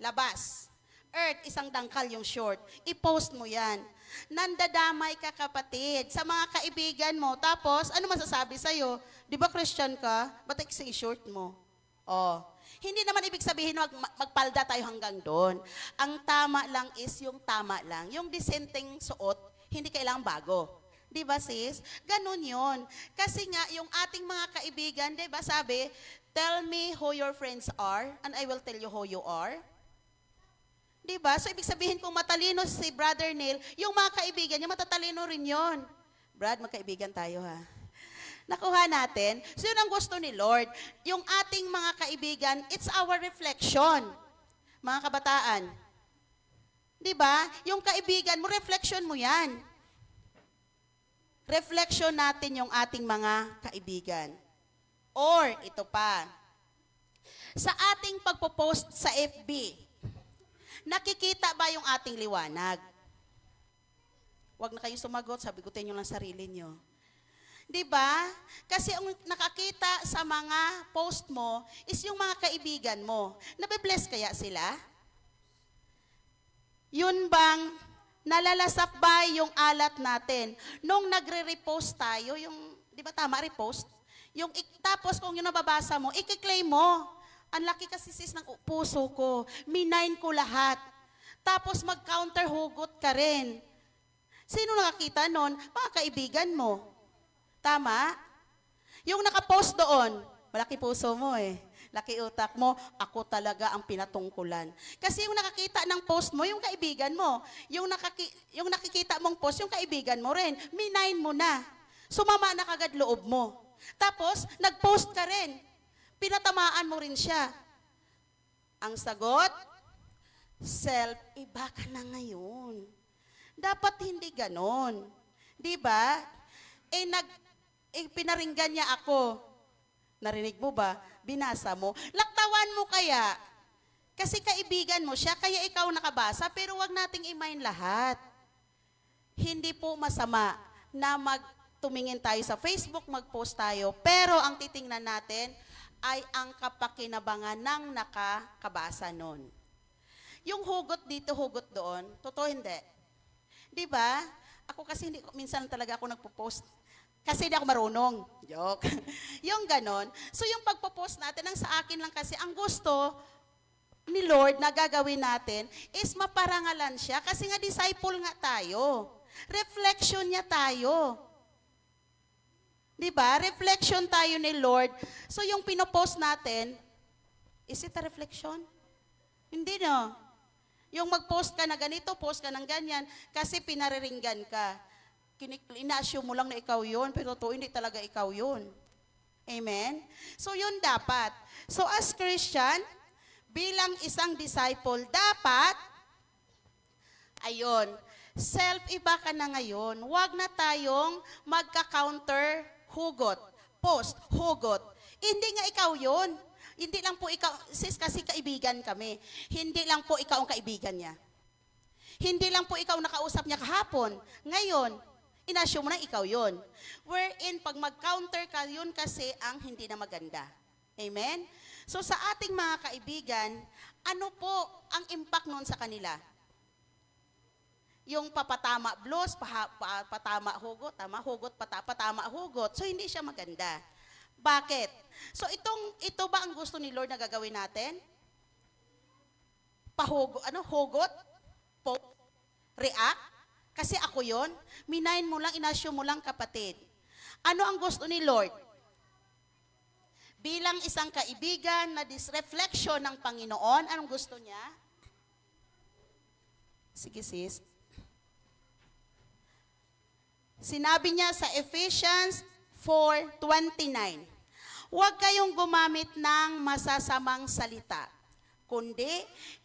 labas. Earth, isang dangkal yung short. I-post mo yan. Nandadamay ka, kapatid, sa mga kaibigan mo. Tapos, ano masasabi sa'yo? Di ba Christian ka? Ba't yung short mo? Oh. Hindi naman ibig sabihin magpalda tayo hanggang doon. Ang tama lang is yung tama lang. Yung disenteng suot, hindi kailangang bago. Di ba sis? Ganun yun. Kasi nga, yung ating mga kaibigan, di ba sabi, tell me who your friends are, and I will tell you who you are. Diba? So, ibig sabihin kung matalino si Brother Neil, yung mga kaibigan niya, matatalino rin yon. Brad, magkaibigan tayo ha. Nakuha natin? So yun ang gusto ni Lord. Yung ating mga kaibigan, it's our reflection. Mga kabataan. Di ba? Yung kaibigan mo, reflection mo yan. Reflection natin yung ating mga kaibigan. Or, ito pa. Sa ating pagpo-post sa FB, nakikita ba yung ating liwanag? Huwag na kayong sumagot, sabigotin nyo lang sarili nyo. Di ba? Kasi ang nakakita sa mga post mo is yung mga kaibigan mo. Nabe-bless kaya sila? Yun bang nalalasap ba yung alat natin? Nung nagre-repost tayo, yung, di ba tama, repost? Yung, tapos kung yung nababasa mo, i-claim mo. Ang laki kasi sis ng puso ko. Minain ko lahat. Tapos mag-counter hugot ka rin. Sino nakakita nun? Mga kaibigan mo. Tama? Yung nakapost doon, malaki puso mo eh. Laki utak mo, ako talaga ang pinatungkulan. Kasi yung nakakita ng post mo, yung kaibigan mo. Yung nakikita mong post, yung kaibigan mo rin. Minain mo na. Sumama na kagad loob mo. Tapos, nag-post ka rin. Pinatamaan mo rin siya. Ang sagot, self-iba ka na ngayon. Dapat hindi ganon. Di ba? Pinaringgan niya ako. Narinig mo ba? Binasa mo. Laktawan mo kaya. Kasi kaibigan mo siya, kaya ikaw nakabasa, pero wag nating i-mind lahat. Hindi po masama na tumingin tayo sa Facebook, mag-post tayo, pero ang titingnan natin ay ang kapakinabangan ng nakakabasa nun. Yung hugot dito, hugot doon, totoo hindi. Di ba? Ako kasi minsan talaga ako nagpo-post. Kasi hindi ako marunong. Joke. Yung ganon. So yung pagpo-post natin, ang sa akin lang kasi, ang gusto ni Lord na gagawin natin is maparangalan siya. Kasi nga disciple nga tayo. Reflection niya tayo. Diba? Reflection tayo ni Lord. So yung pinopost natin, is it a reflection? Hindi no. Yung mag-post ka na ganito, post ka ng ganyan, kasi pinariringgan ka. Ina-assume mo lang na ikaw yun, pero to hindi talaga ikaw yun. Amen? So yun dapat. So as Christian, bilang isang disciple, dapat, ayun, self-iba ka na ngayon. Huwag na tayong magka-counter hugot. Post, hugot. Hindi nga ikaw yun. Hindi lang po ikaw, sis, kasi kaibigan kami. Hindi lang po ikaw ang kaibigan niya. Hindi lang po ikaw nakausap niya kahapon. Ngayon, inassume mo na ikaw yun. Wherein, pag mag-counter ka, yun kasi ang hindi na maganda. Amen? So, sa ating mga kaibigan, ano po ang impact nun sa kanila? Yung papatama blues, patama hugot, tama, hugot, patama hugot. So, hindi siya maganda. Bakit? So, ito ba ang gusto ni Lord na gagawin natin? Hugot? React? Kasi ako yon. Minain mo lang, inassume mo lang, kapatid. Ano ang gusto ni Lord? Bilang isang kaibigan na disreflection ng Panginoon, anong gusto niya? Sige sis. Sinabi niya sa Ephesians 4:29, huwag kayong gumamit ng masasamang salita, kundi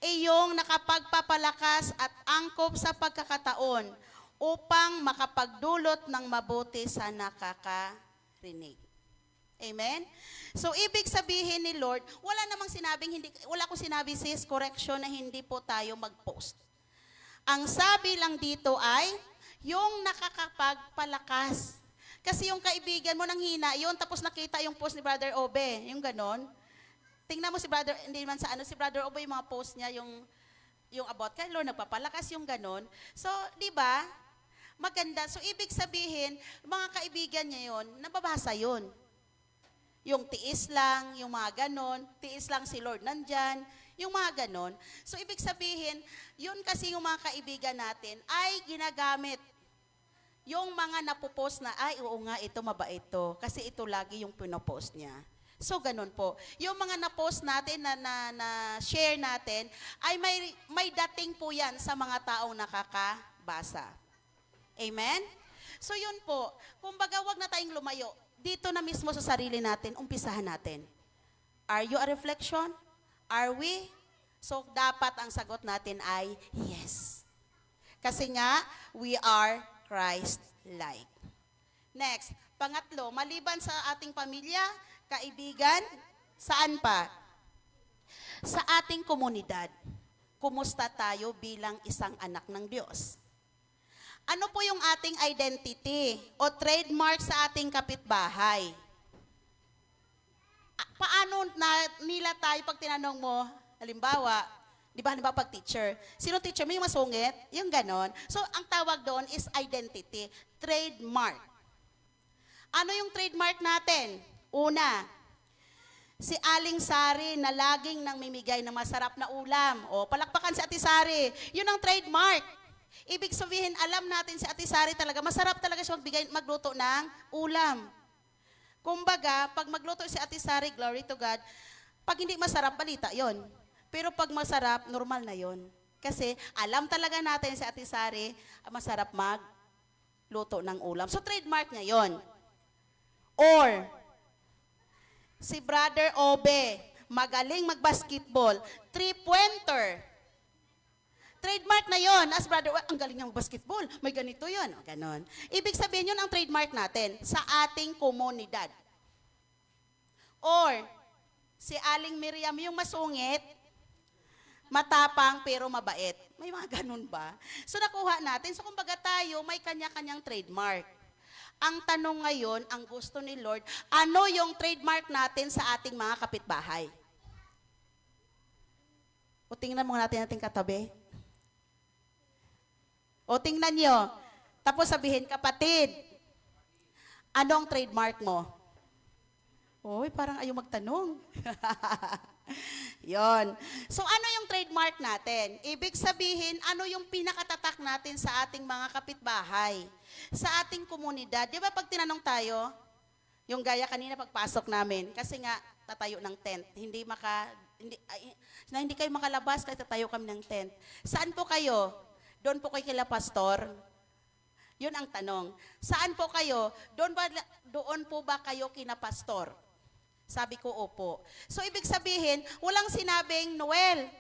iyong nakapagpapalakas at angkop sa pagkakataon upang makapagdulot ng mabuti sa nakakarinig. Amen? So, ibig sabihin ni Lord, wala ko sinabi sis, correction na hindi po tayo mag-post. Ang sabi lang dito ay, yung nakakapagpalakas. Kasi yung kaibigan mo nang hina yun, tapos nakita yung post ni Brother Obe, yung ganon. Tingnan mo si Brother, hindi man sa si Brother Obe, yung mga post niya, yung about kay Lord, nagpapalakas yung ganon. So, di ba? Maganda. So, ibig sabihin, mga kaibigan niya yun, nababasa yun. Yung tiis lang, yung mga ganon, tiis lang si Lord nandyan, yung mga ganon. So, ibig sabihin, yun kasi yung mga kaibigan natin ay ginagamit. Yung mga napopost na, ay, oo nga, ito mabait to. Kasi ito lagi yung pinopost niya. So, ganun po. Yung mga na-post natin, na share natin, ay may dating po yan sa mga taong nakakabasa. Amen? So, yun po. Kumbaga, wag na tayong lumayo. dito na mismo sa sarili natin, umpisahan natin. Are you a reflection? Are we? So, dapat ang sagot natin ay yes. Kasi nga, we are Christ-like. Next, pangatlo, maliban sa ating pamilya, kaibigan, saan pa? Sa ating komunidad. Kumusta tayo bilang isang anak ng Diyos? Ano po yung ating identity o trademark sa ating kapitbahay? Paano na nila tayo pag tinanong mo, halimbawa, halimbawa pag teacher, sino teacher mo yung masungit? Yung ganon. So, ang tawag doon is identity, trademark. Ano yung trademark natin? Una, si Aling Sari na laging nang mimigay ng masarap na ulam. O, palakpakan si Ate Sari. Yun ang trademark. Ibig sabihin, alam natin si Ate Sari talaga, masarap talaga siya magluto ng ulam. Kumbaga, pag magluto si Ate Sari, glory to God, pag hindi masarap, balita yon. Pero pag masarap, normal na yon. Kasi alam talaga natin si Ate Sari, masarap magluto ng ulam. So, trademark niya yon. Or, si Brother Obe, magaling mag-basketball, three-pointer. Trademark na yon. As brother, ang galing niya mag-basketball, may ganito yon. Ganon. Ibig sabihin yun ang trademark natin sa ating komunidad. Or, si Aling Miriam, yung masungit, matapang pero mabait. May mga ganun ba? So nakuha natin. So kumbaga tayo, may kanya-kanyang trademark. Ang tanong ngayon, ang gusto ni Lord, ano yung trademark natin sa ating mga kapitbahay? O tingnan mo natin ating katabi. O tingnan nyo. Tapos sabihin, kapatid, ano ang trademark mo? Oy, parang ayaw magtanong. Yon. So ano yung trademark natin? Ibig sabihin, ano yung pinakatatak natin sa ating mga kapitbahay? Sa ating komunidad. Di ba pag tinanong tayo, yung gaya kanina pagpasok namin, kasi nga tatayo ng tent, hindi kayo makalabas kahit tatayo kami ng tent. Saan po kayo? Doon po kayo kila pastor? Yun ang tanong. Saan po kayo? Doon po ba kayo kina pastor? Sabi ko, opo. So, ibig sabihin, walang sinabing Noel.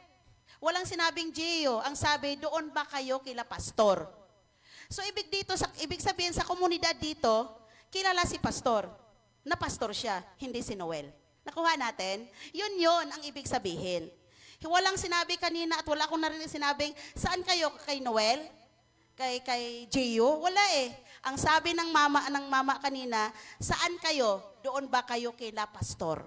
Walang sinabing Gio. Ang sabi, doon ba kayo kila pastor? So, ibig sabihin, sa komunidad dito, kilala si pastor. Na pastor siya, hindi si Noel. Nakuha natin? Yun ang ibig sabihin. Walang sinabi kanina at wala akong narinig sinabing, saan kayo kay Noel? Kay Gio? Wala eh. Ang sabi ng mama kanina, saan kayo? Doon ba kayo kila pastor?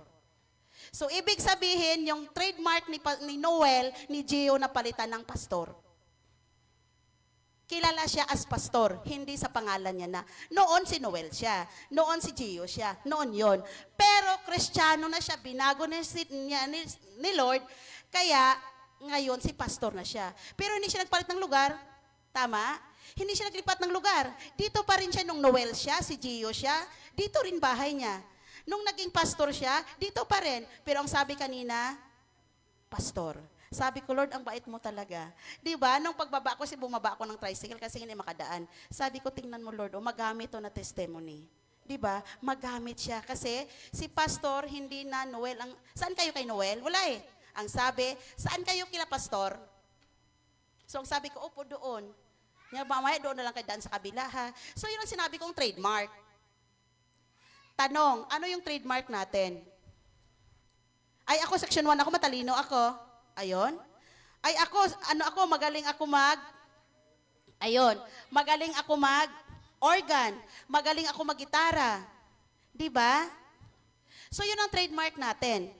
So, ibig sabihin, yung trademark ni Noel, ni Gio na palitan ng pastor. Kilala siya as pastor, hindi sa pangalan niya na. Noon si Noel siya, noon si Gio siya, noon yon. Pero Kristiyano na siya, binago ni Lord, kaya ngayon si pastor na siya. Pero hindi siya nagpalit ng lugar. Tama? Hindi siya naglipat ng lugar. Dito pa rin siya nung Noel siya, si Gio siya. Dito rin bahay niya. Nung naging pastor siya, dito pa rin. Pero ang sabi kanina, pastor. Sabi ko, Lord, ang bait mo talaga. Di ba? Nung pagbaba ko, bumaba ako ng tricycle kasi hindi makadaan. Sabi ko, tingnan mo, Lord, magamit to na testimony. Di ba? Magamit siya. Kasi si pastor, hindi na Noel. Saan kayo kay Noel? Wala eh. Ang sabi, saan kayo kila pastor? So ang sabi ko, opo, doon. Mamaya doon na lang kayo daan sa kabila, ha? So yun ang sinabi kong trademark. Tanong, ano yung trademark natin? Ay, ako section 1 ako, matalino ako. Ayon. Ay, magaling ako Ayon. Magaling ako organ. Magaling ako mag-gitara. Di ba? So yun ang trademark natin.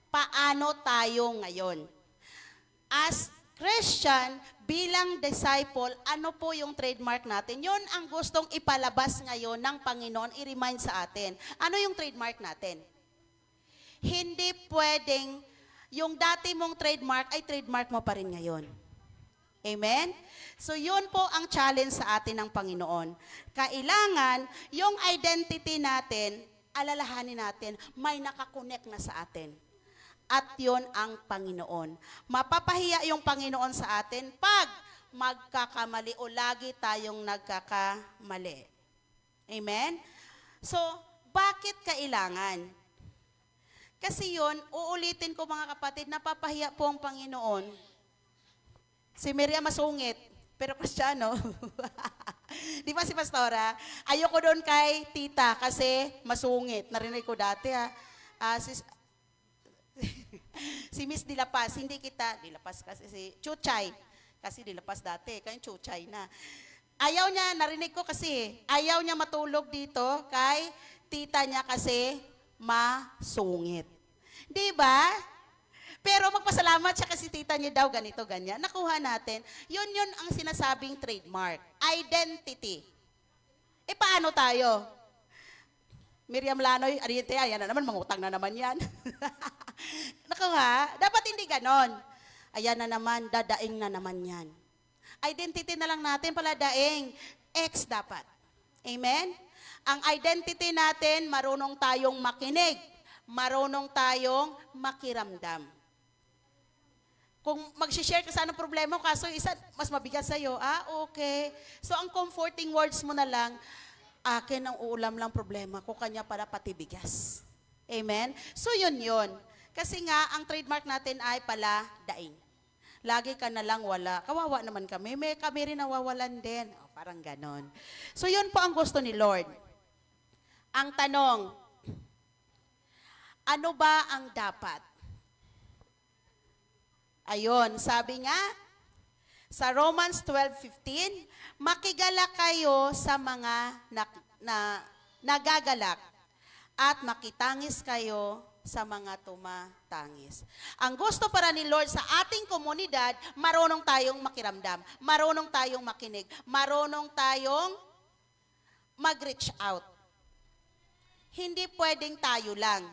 Paano tayo ngayon? As Christian, bilang disciple, ano po yung trademark natin? Yun ang gustong ipalabas ngayon ng Panginoon, i-remind sa atin. Ano yung trademark natin? Hindi pwedeng yung dati mong trademark ay trademark mo pa rin ngayon. Amen? So yun po ang challenge sa atin ng Panginoon. Kailangan yung identity natin, alalahanin natin, may nakakonect na sa atin. At yun ang Panginoon. Mapapahiya yung Panginoon sa atin pag magkakamali o lagi tayong nagkakamali. Amen? So, bakit kailangan? Kasi yon, uulitin ko mga kapatid, napapahiya po ang Panginoon. Si Miriam masungit, pero Kristiyano. Di ba si Pastora? Ayoko doon kay tita kasi masungit. Narinig ko dati ha. Si Miss Dilapas, hindi kita, Dilapas kasi si Chuchay. Kasi Dilapas dati, kaya Chuchay na. Ayaw niya, narinig ko kasi, ayaw niya matulog dito kay tita niya kasi masungit. Di ba? Pero magpasalamat siya kasi tita niya daw ganito, ganyan. Nakuha natin. Yun ang sinasabing trademark. Identity. E paano tayo? Miriam Lanoy, Ariente, ayan na naman, mangutang na naman yan. Nakuha? Dapat hindi ganon. Ayan na naman, dadaing na naman yan. Identity na lang natin pala daing. X dapat. Amen? Ang identity natin, marunong tayong makinig. Marunong tayong makiramdam. Kung mag-share ka sa anong problema mo, kaso isa mas mabigat sa'yo, okay. So ang comforting words mo na lang, akin ang uulam lang problema ko, kanya para pati bigas. Amen? So yun. Kasi nga, ang trademark natin ay pala daing. Lagi ka na lang wala. Kawawa naman kami. Kami rin nawawalan din. Parang ganon. So yun po ang gusto ni Lord. Ang tanong, ano ba ang dapat? Ayun, sabi nga, sa Romans 12:15, makigalak kayo sa mga nagagalak at makitangis kayo sa mga tumatangis. Ang gusto para ni Lord sa ating komunidad, marunong tayong makiramdam, marunong tayong makinig, marunong tayong mag-reach out. Hindi pwedeng tayo lang.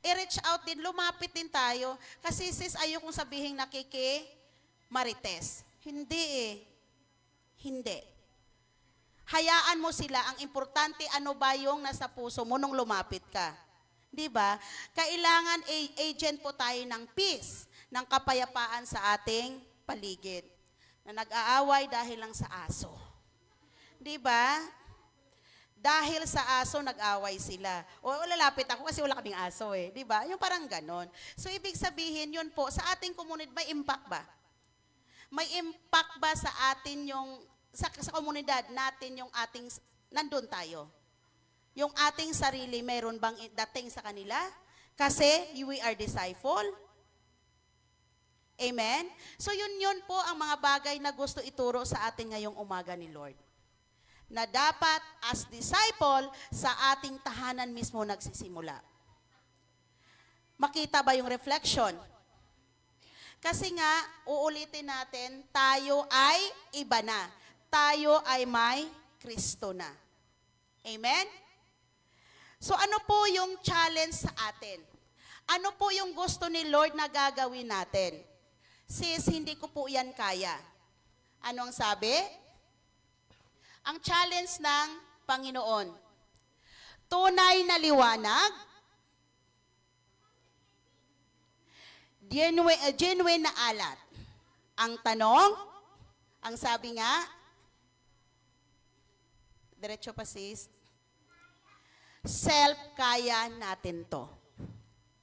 I-reach out din, lumapit din tayo. Kasi sis, ayokong sabihin marites. Hindi. Hayaan mo sila. Ang importante, ano ba yung nasa puso mo nung lumapit ka? Di ba? Kailangan agent po tayo ng peace, ng kapayapaan sa ating paligid. Na nag-aaway dahil lang sa aso. Di ba? Dahil sa aso, nag-away sila. O lalapit ako kasi wala kaming aso eh. Di ba? Yung parang ganon. So, ibig sabihin, yun po, sa ating komunidad, may impact ba? May impact ba sa atin yung, sa komunidad natin yung ating, nandun tayo? Yung ating sarili, mayroon bang dating sa kanila? Kasi we are disciple. Amen? So yun po ang mga bagay na gusto ituro sa atin ngayong umaga ni Lord. Na dapat as disciple, sa ating tahanan mismo nagsisimula. Makita ba yung reflection? Kasi nga, uulitin natin, tayo ay iba na. Tayo ay may Kristo na. Amen? So ano po yung challenge sa atin? Ano po yung gusto ni Lord na gagawin natin? Sis, hindi ko po yan kaya. Ano ang sabi? Ang challenge ng Panginoon. Tunay na liwanag, genuine na alat. Ang tanong, ang sabi nga, diretso pa sis, kaya natin to.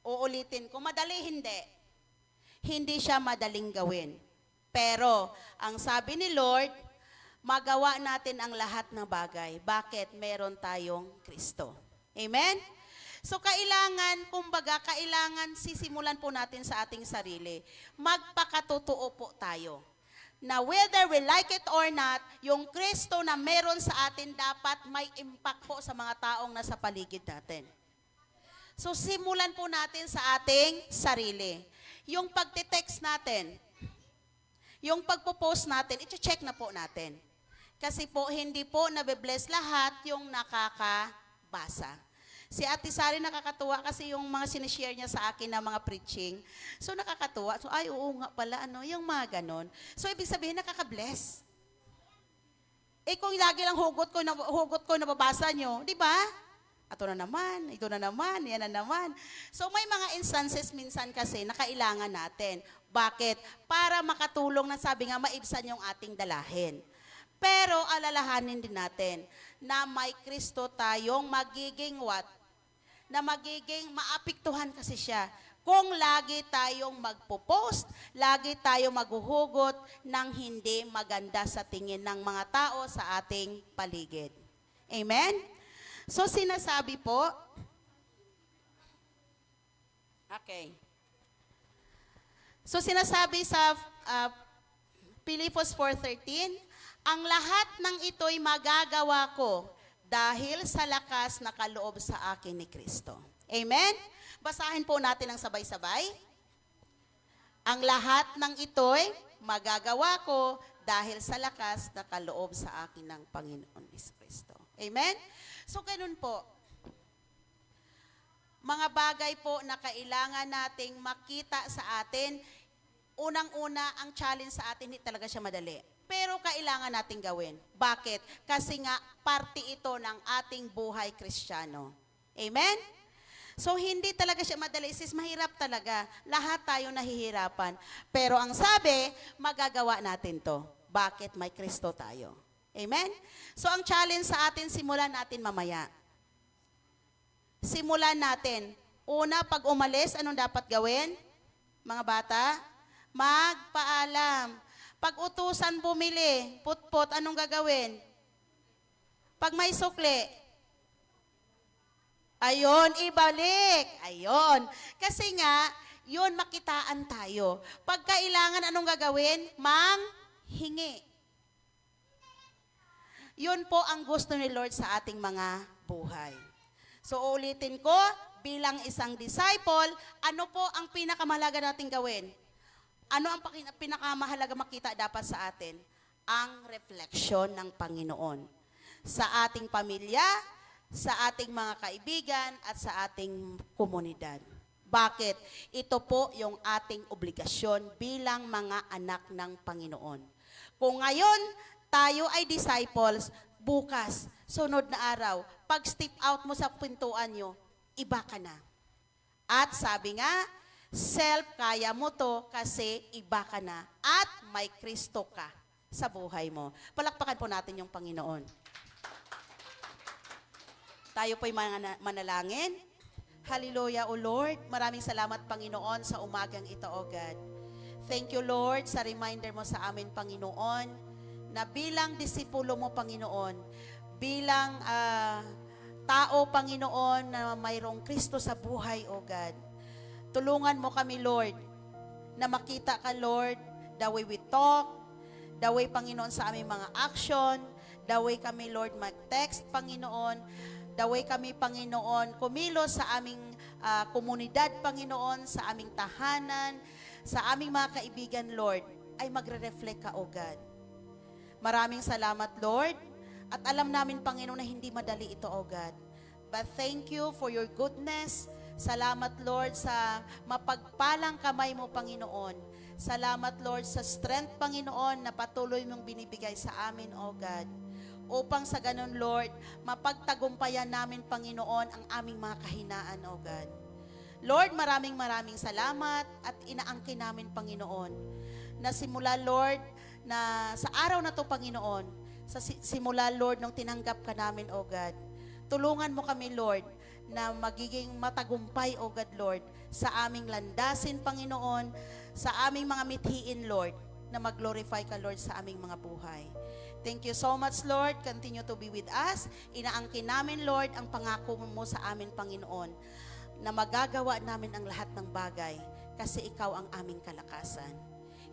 Uulitin ko, madali hindi. Hindi siya madaling gawin. Pero, ang sabi ni Lord, magawa natin ang lahat ng bagay. Bakit? Meron tayong Kristo. Amen? So, kailangan sisimulan po natin sa ating sarili. Magpakatotoo po tayo. Na whether we like it or not, yung Kristo na meron sa atin dapat may impact po sa mga taong nasa paligid natin. So simulan po natin sa ating sarili. Yung pagte-text natin, yung pagpo-post natin, i-check na po natin. Kasi po hindi po nabe-bless lahat yung nakakabasa. Si Ate Sari nakakatuwa kasi yung mga sinishare niya sa akin na mga preaching. So nakakatuwa. So ay oo nga pala, yung mga ganon. So ibig sabihin nakaka-bless. Kung lagi lang hugot ko nababasa nyo, di ba? Ito na naman, yan na naman. So may mga instances minsan kasi na kailangan natin. Bakit? Para makatulong na sabi nga maibsan yung ating dalahin. Pero alalahanin din natin na may Kristo tayong magiging what? Na magiging maapektuhan kasi siya. Kung lagi tayong magpo-post, lagi tayong maghuhugot ng hindi maganda sa tingin ng mga tao sa ating paligid. Amen? So sinasabi po, okay. So sinasabi sa Philippians 4:13, ang lahat ng ito'y magagawa ko dahil sa lakas na kaloob sa akin ni Kristo. Amen? Basahin po natin ang sabay-sabay. Ang lahat ng ito'y magagawa ko dahil sa lakas na kaloob sa akin ng Panginoon Kristo. Amen? So, ganun po. Mga bagay po na kailangan nating makita sa atin, unang-una, ang challenge sa atin, hindi talaga siya madali. Pero kailangan nating gawin. Bakit? Kasi nga, parte ito ng ating buhay Kristiyano. Amen? So, hindi talaga siya madali. Sis, mahirap talaga. Lahat tayo nahihirapan. Pero ang sabi, magagawa natin to. Bakit? May Kristo tayo. Amen? So, ang challenge sa atin, simulan natin mamaya. Simulan natin. Una, pag umalis, anong dapat gawin? Mga bata, magpaalam. Pag utusan bumili, put-put, anong gagawin? Pag may sukli, ayon, ibalik. Ayon. Kasi nga, yun makitaan tayo. Pag kailangan, anong gagawin? Manghingi. Yun po ang gusto ni Lord sa ating mga buhay. So ulitin ko, bilang isang disciple, ano po ang pinakamahalaga nating gawin? Ano ang pinakamahalaga makita dapat sa atin? Ang refleksyon ng Panginoon. Sa ating pamilya, sa ating mga kaibigan, at sa ating komunidad. Bakit? Ito po yung ating obligasyon bilang mga anak ng Panginoon. Kung ngayon, tayo ay disciples, bukas, sunod na araw, pag step out mo sa pintuan nyo, iba ka na. At sabi nga, kaya mo to kasi iba ka na. At may Kristo ka sa buhay mo. Palakpakan po natin yung Panginoon. Tayo po'y manalangin. Hallelujah, O Lord. Maraming salamat, Panginoon, sa umagang ito, O God. Thank you, Lord, sa reminder mo sa amin, Panginoon, na bilang disipulo mo, Panginoon, bilang tao, Panginoon, na mayroong Kristo sa buhay, O God. Tulungan mo kami, Lord, na makita ka, Lord, the way we talk, the way, Panginoon, sa aming mga action, the way kami, Lord, mag-text, Panginoon, the way kami, Panginoon, kumilos sa aming komunidad, Panginoon, sa aming tahanan, sa aming mga kaibigan, Lord, ay magre-reflect ka, O God. Maraming salamat, Lord, at alam namin, Panginoon, na hindi madali ito, O God. But thank you for your goodness. Salamat, Lord, sa mapagpalang kamay mo, Panginoon. Salamat, Lord, sa strength, Panginoon, na patuloy mong binibigay sa amin, O God. Upang sa ganun, Lord, mapagtagumpayan namin, Panginoon, ang aming mga kahinaan, O God. Lord, maraming salamat at inaangkin namin, Panginoon, na simula, Lord, na sa araw na to, Panginoon, sa simula, Lord, nung tinanggap ka namin, O God, tulungan mo kami, Lord, na magiging matagumpay, O God, Lord, sa aming landasin, Panginoon, sa aming mga mithiin, Lord, na mag-glorify ka, Lord, sa aming mga buhay. Thank you so much, Lord. Continue to be with us. Inaangkin namin, Lord, ang pangako mo sa amin, Panginoon, na magagawa namin ang lahat ng bagay kasi ikaw ang aming kalakasan.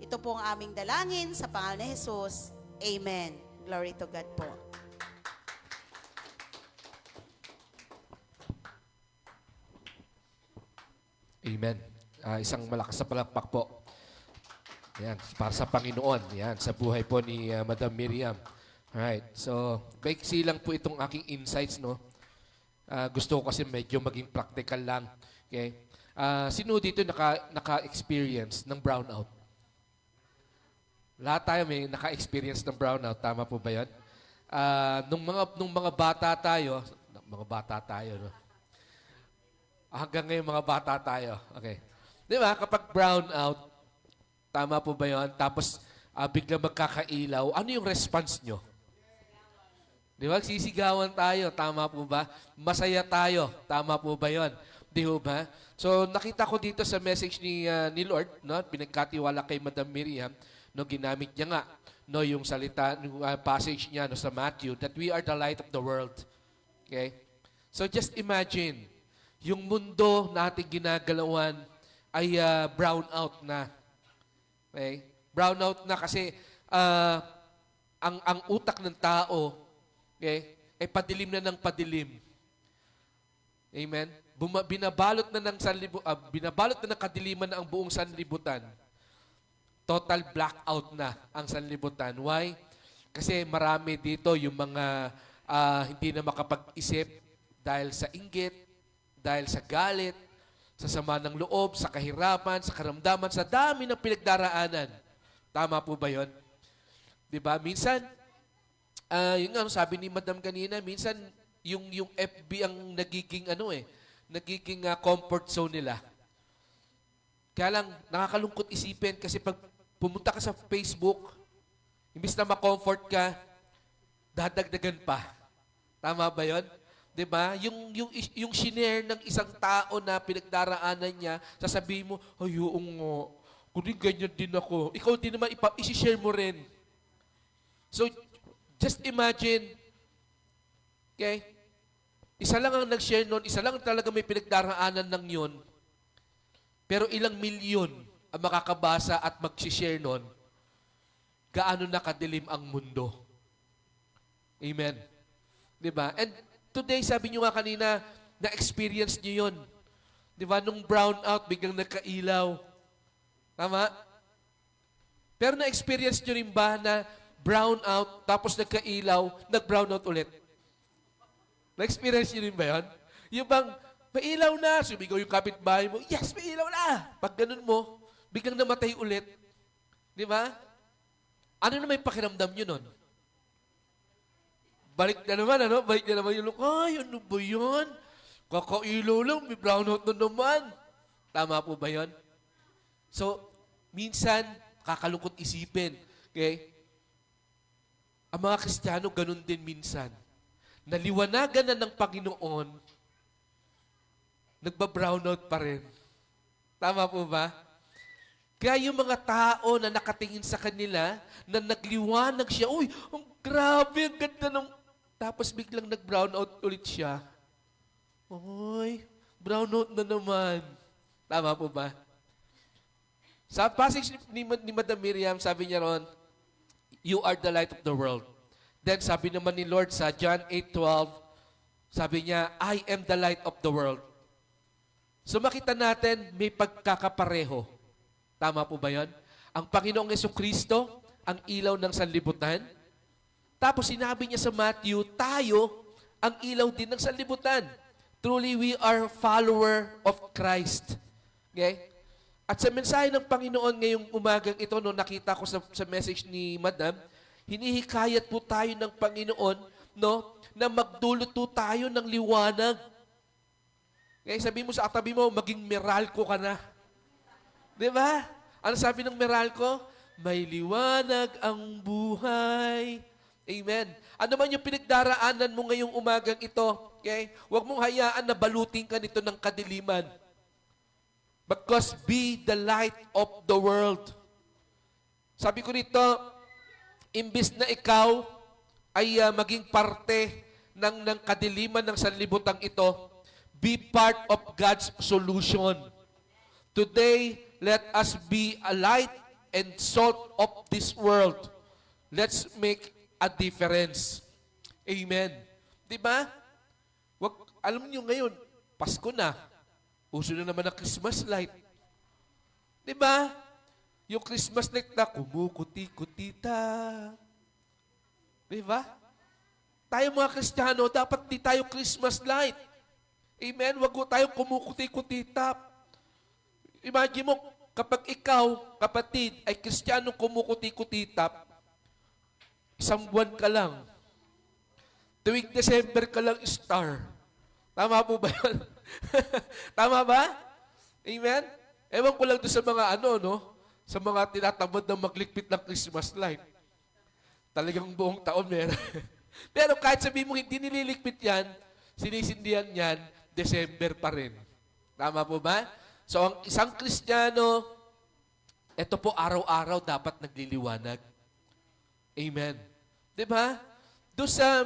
Ito po ang aming dalangin sa pangalan ni Jesus. Amen. Glory to God po. Amen. Isang malakas na palakpak po. Yan, para sa Panginoon. Yan, sa buhay po ni Madam Miriam. Alright. So, baiksi lang po itong aking insights, no? Gusto ko kasi medyo maging practical lang. Okay? Sino dito naka-experience ng brownout? Lahat tayo may naka-experience ng brownout. Tama po ba yan? Nung mga bata tayo, no? Hanggang ngayon, mga bata tayo. Okay. Di ba? Kapag brownout, tama po ba yun? Tapos, biglang magkakailaw. Ano yung response nyo? Di ba? Sisigawan tayo. Tama po ba? Masaya tayo. Tama po ba yon? Di ho ba? So, nakita ko dito sa message ni Lord, no? Pinagkatiwala kay Madam Miriam, no? Ginamit niya nga, no? Yung salita, yung passage niya no? Sa Matthew, that we are the light of the world. Okay? So, just imagine, yung mundo na ating ginagalawan ay brown out na. Okay? Brown out na kasi ang utak ng tao, okay, ay padilim na ng padilim. Amen? Binabalot na ng kadiliman na ang buong sanlibutan. Total blackout na ang sanlibutan. Why? Kasi marami dito yung mga hindi na makapag-isip dahil sa inggit, dahil sa galit, sa sama ng loob, sa kahirapan, sa karamdaman, sa dami ng pinagdaraanan. Tama po ba yun? Diba? Minsan, yung nga, sabi ni Madam kanina, minsan yung FB ang nagiging nagiging comfort zone nila. Kaya lang, nakakalungkot isipin kasi pag pumunta ka sa Facebook, imbis na ma-comfort ka, dadagdagan pa. Tama ba yun? Diba? Yung shinare ng isang tao na pinagdaraanan niya, sasabihin mo, ay, oo nga, kundi ganyan din ako. Ikaw din naman, isi-share mo rin. So, just imagine, okay, isa lang ang nag-share nun, isa lang talaga may pinagdaraanan ng yun, pero ilang milyon ang makakabasa at mag-share nun, gaano nakadilim ang mundo. Amen. Diba? And today, sabi nyo nga kanina, na-experience nyo yun. Diba? Nung brown out, biglang nagkailaw. Tama? Pero na-experience nyo rin ba na brown out, tapos nagkailaw, nag-brown out ulit? Na-experience nyo rin ba yun? Yung bang, may ilaw na, sumigaw yung kapitbahay mo, yes, may ilaw na! Pag ganun mo, biglang namatay ulit. Di ba? Ano na may pakiramdam nyo nun? Balik na naman, Balik na naman yung look, ay, ano ba yun? Kakailaw lang, may brown out na naman. Tama po ba yun? So, minsan, kakalungkot isipin. Okay? Ang mga Kristiyano, ganun din minsan. Naliwanagan na ng Panginoon, nagba-brown out pa rin. Tama po ba? Kaya yung mga tao na nakatingin sa kanila, na nagliwanag siya, uy, ang grabe, ang ganda ng... Tapos biglang nag-brown out ulit siya. Uy, brown out na naman. Tama po ba? Sa passage ni Madam Miriam, sabi niya ron, you are the light of the world. Then sabi naman ni Lord sa John 8:12, sabi niya, I am the light of the world. So makita natin, may pagkakapareho. Tama po ba yan? Ang Panginoong Jesucristo, ang ilaw ng sanlibutan. Tapos sinabi niya sa Matthew, tayo ang ilaw din ng sanlibutan. Truly, we are follower of Christ. Okay? At sa mensahe ng Panginoon ngayong umagang ito, no, nakita ko sa message ni Madam, hinihikayat po tayo ng Panginoon, no, na magdulot po tayo ng liwanag. Kaya sabi mo sa katabi mo, maging Meralco ka na. Di ba? Ano sabi ng Meralco? May liwanag ang buhay. Amen. Ano man yung pinagdaraanan mo ngayong umagang ito, okay? Huwag mong hayaan na balutin ka nito ng kadiliman. Because be the light of the world. Sabi ko nito, imbis na ikaw ay maging parte ng kadiliman ng sanlibutang ito, be part of God's solution. Today, let us be a light and salt of this world. Let's make a difference. Amen. Diba? Alam niyo ngayon, Pasko na. Uso na naman ang Christmas light. Diba? Yung Christmas light na kumukuti-kutita. Diba? Tayo mga Kristiyano, dapat di tayo Christmas light. Amen? Wag mo tayo kumukuti-kutita. Imagine mo, kapag ikaw, kapatid, ay Kristiyano kumukuti-kutita, isang buwan ka lang. Tuwing December ka lang star. Tama po ba yun? Tama ba? Amen? Ewan ko lang doon sa mga sa mga tinatamad na maglikpit ng Christmas light. Talagang buong taon meron. Pero kahit sabihin mo hindi nililigpit yan, sinisindihan yan, December pa rin. Tama po ba? So ang isang Kristiyano, ito po araw-araw dapat nagliliwanag. Amen. Di ba? Doon sa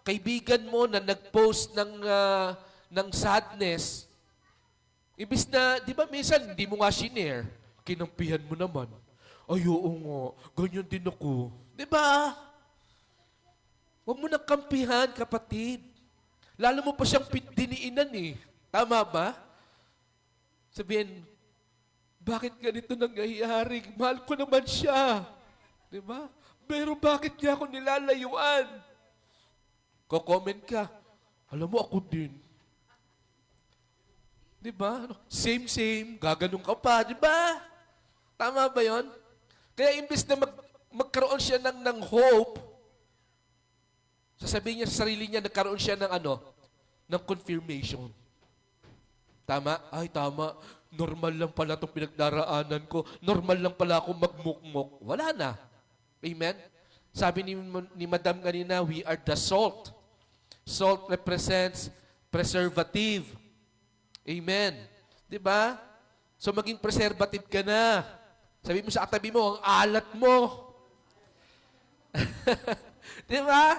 kaibigan mo na nag-post ng sadness, ibis na, di ba minsan hindi mo nga shinare, kinampihan mo naman. Ay, oo nga, ganyan din ako. Di ba? Huwag mo nang kampihan, kapatid. Lalo mo pa siyang diniinan eh. Tama ba? Sabihin, bakit ganito nangyayari? Mahal ko naman siya. Di ba? Pero bakit niya ako nilalayuan? Ko-comment ka, alam mo ako din. Di ba? Same, gaganong ka pa, di ba? Tama ba yon? Kaya imbes na magkaroon siya ng hope, sasabihin niya sa sarili niya, nagkaroon siya ng confirmation. Tama? Ay, tama. Normal lang pala itong pinagdaraanan ko. Normal lang pala ako magmukmok. Wala na. Amen? Sabi ni Madam kanina, we are the salt. Salt represents preservative. Amen. Di ba? So maging preservative ka na. Sabi mo sa katabi mo, ang alat mo. Di ba?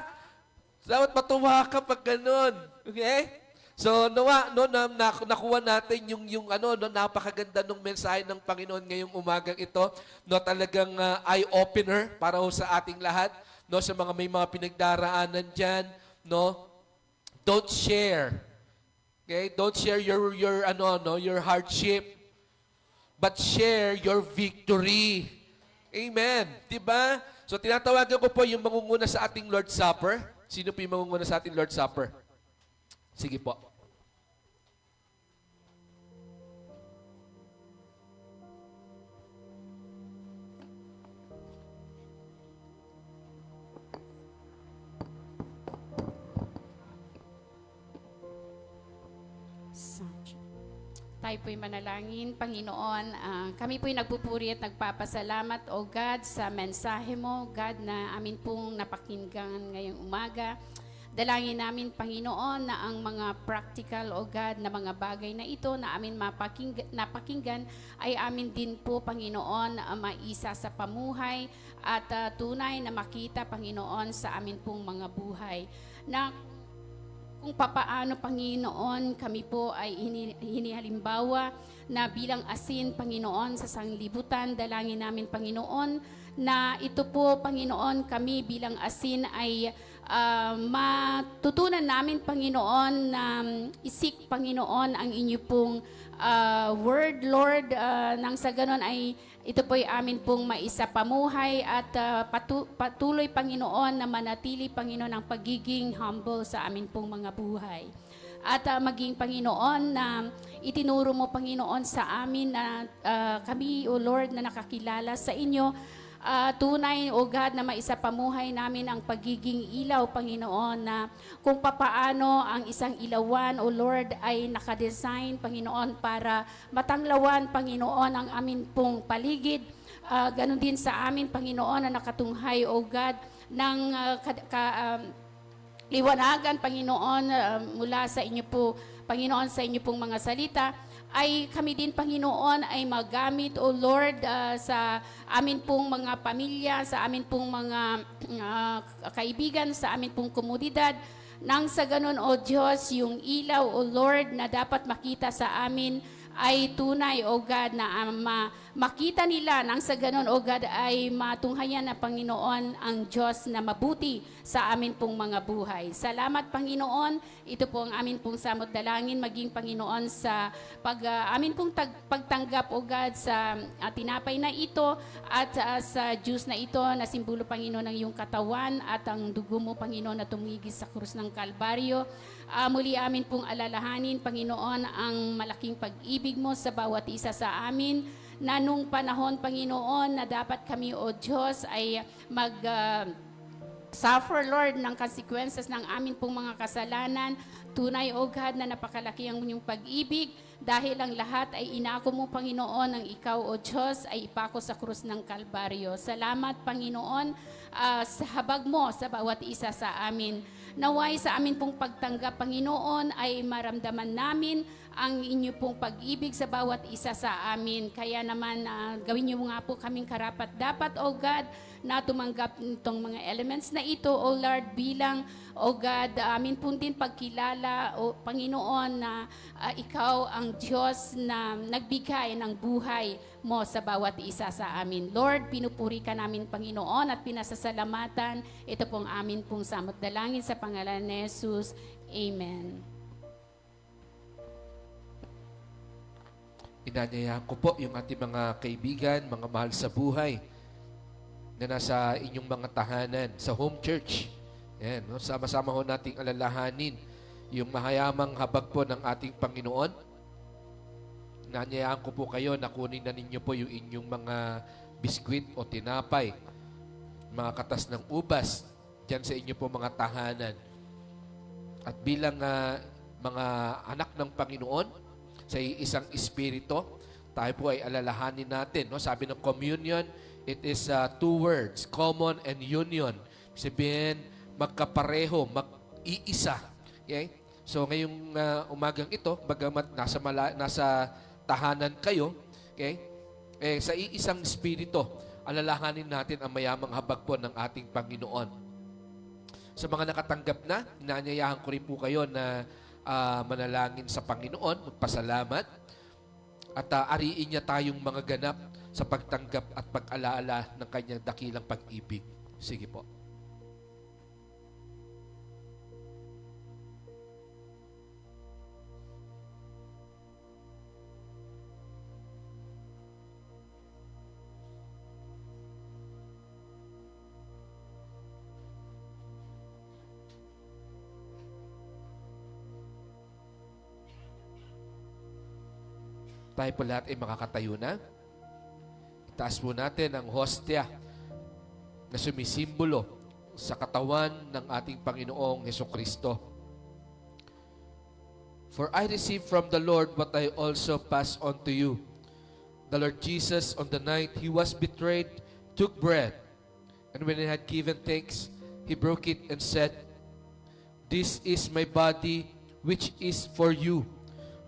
Dapat matuwa ka pag ganun. Okay? So, nakuha natin yung napakaganda ng mensahe ng Panginoon ngayong umagang ito. No, talagang eye-opener para ho sa ating lahat. No, sa mga may mga pinagdaraanan dyan. No, don't share. Okay? Don't share your hardship. But share your victory. Amen. Diba? So, tinatawagan ko po yung mangunguna sa ating Lord's Supper. Sino po yung mangunguna sa ating Lord's Supper? Sige po. Tayo po'y manalangin, Panginoon. Kami po'y nagpupuri at nagpapasalamat, O God, sa mensahe mo, God, na amin pong napakinggan ngayong umaga. Dalangin namin, Panginoon, na ang mga practical, O God, na mga bagay na ito na amin napakinggan ay amin din po, Panginoon, maisa sa pamuhay at tunay na makita, Panginoon, sa amin pong mga buhay. Na kung papaano, Panginoon, kami po ay hinihalimbawa na bilang asin, Panginoon, sa sanglibutan. Dalangin namin, Panginoon, na ito po, Panginoon, kami bilang asin ay matutunan namin, Panginoon, na isik, Panginoon, ang inyo pong word, Lord, nang sa ganon ay ito po'y amin pong maisapamuhay at patuloy, Panginoon, na manatili, Panginoon, ang pagiging humble sa amin pong mga buhay. At maging, Panginoon, na itinuro mo, Panginoon, sa amin na kami, O Lord, na nakakilala sa inyo, tunay, O God, na maisapamuhay namin ang pagiging ilaw, Panginoon, na kung papaano ang isang ilawan, O Lord, ay nakadesign, Panginoon, para matanglawan, Panginoon, ang amin pong paligid. Ganon din sa amin, Panginoon, na nakatunghay, O God, ng liwanagan, Panginoon, mula sa inyo po, Panginoon, sa inyo pong mga salita, ay kami din, Panginoon, ay magamit, O Lord, sa amin pong mga pamilya, sa amin pong mga kaibigan, sa amin pong komunidad, nang sa ganon, O Diyos, yung ilaw, O Lord, na dapat makita sa amin ay tunay, O God, na makita nila nang sa ganon, O God, ay matunghayan na, Panginoon, ang Diyos na mabuti sa amin pong mga buhay. Salamat, Panginoon. Ito po ang amin pong samot dalangin, maging, Panginoon, sa amin pong pagtanggap, O God, sa tinapay na ito at sa juice na ito na simbolo, Panginoon, ng iyong katawan at ang dugo mo, Panginoon, na tumigis sa krus ng Kalbaryo. Muli amin pong alalahanin, Panginoon, ang malaking pag-ibig mo sa bawat isa sa amin, na nung panahon, Panginoon, na dapat kami, O Diyos, ay suffer, Lord, ng consequences ng amin pong mga kasalanan. Tunay, O God, na napakalaki ang inyong pag-ibig. dahil ang lahat ay inako mo, Panginoon, ang ikaw, O Diyos, ay ipako sa krus ng Kalbaryo. Salamat, Panginoon, sa habag mo sa bawat isa sa amin. Naway sa amin pong pagtanggap, Panginoon, ay maramdaman namin ang inyo pong pag-ibig sa bawat isa sa amin. Kaya naman, gawin niyo nga po kaming karapat-dapat, O God, na tumanggap itong mga elements na ito, O Lord, bilang, O God, amin po din pagkilala, O Panginoon, na ikaw ang Diyos na nagbigay ng buhay mo sa bawat isa sa amin. Lord, pinupuri ka namin, Panginoon, at pinasasalamatan. Ito pong amin pong samot dalangin sa pangalan ni Jesus. Amen. Inanyayahan ko po yung ating mga kaibigan, mga mahal sa buhay na nasa inyong mga tahanan, sa home church. Yan, no? Sama-sama ho nating alalahanin yung mahayamang habag po ng ating Panginoon. Inanyayahan ko po kayo na kunin na ninyo po yung inyong mga biskwit o tinapay, mga katas ng ubas, dyan sa inyo po mga tahanan. At bilang mga anak ng Panginoon, sa isang espiritu, tayo po ay alalahanin natin. No? Sabi ng communion, it is two words, common and union. Sabihin, magkapareho, mag-iisa. Okay? So ngayong umagang ito, bagamat nasa tahanan kayo, okay? Sa iisang espiritu, alalahanin natin ang mayamang habag po ng ating Panginoon. Sa mga nakatanggap na, inaanyayahan ko rin po kayo na manalangin sa Panginoon, magpasalamat, at ariin niya tayong mga ganap sa pagtanggap at pag-alaala ng kanyang dakilang pag-ibig. Sige po. Tayo po lahat ay makakatayo na. Itaas po natin ang hostya na sumisimbolo sa katawan ng ating Panginoong Hesukristo. For I received from the Lord what I also pass on to you. The Lord Jesus, on the night He was betrayed, took bread, and when He had given thanks, He broke it and said, "This is my body, which is for you.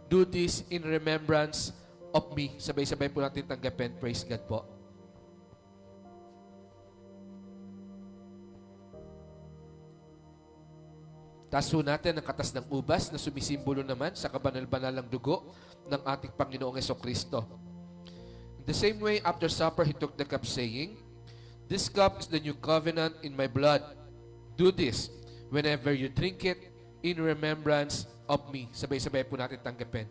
Do this in remembrance of me." Sabay-sabay po natin tanggapin. Praise God po. Taas po natin ang katas ng ubas na sumisimbolo naman sa kabanal-banalang dugo ng ating Panginoong Hesukristo. In the same way, after supper, He took the cup saying, "This cup is the new covenant in my blood. Do this whenever you drink it in remembrance of me." Sabay-sabay po natin tanggapin.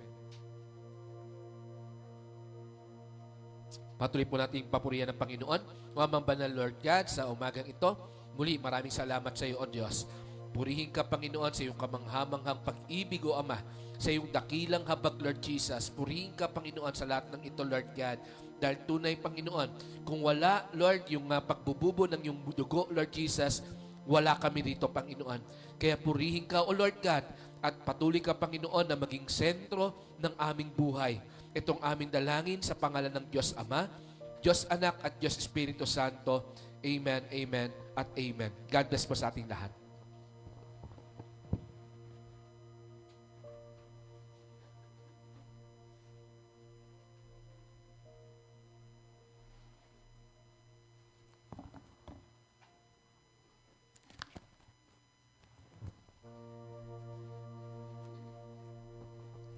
Patuloy po natin papurihan ng Panginoon. O amang banal Lord God, sa umagang ito, muli maraming salamat sa iyo, O Diyos. Purihin ka, Panginoon, sa iyong kamanghamanghang pag-ibig, O Ama, sa iyong dakilang habag, Lord Jesus. Purihin ka, Panginoon, sa lahat ng ito, Lord God. Dahil tunay, Panginoon, kung wala, Lord, yung pagbububo ng iyong dugo, Lord Jesus, wala kami dito, Panginoon. Kaya purihin ka, O Lord God, at patuloy ka, Panginoon, na maging sentro ng aming buhay. Itong aming dalangin sa pangalan ng Diyos Ama, Diyos Anak at Diyos Espiritu Santo. Amen, amen, at amen. God bless po sa ating lahat.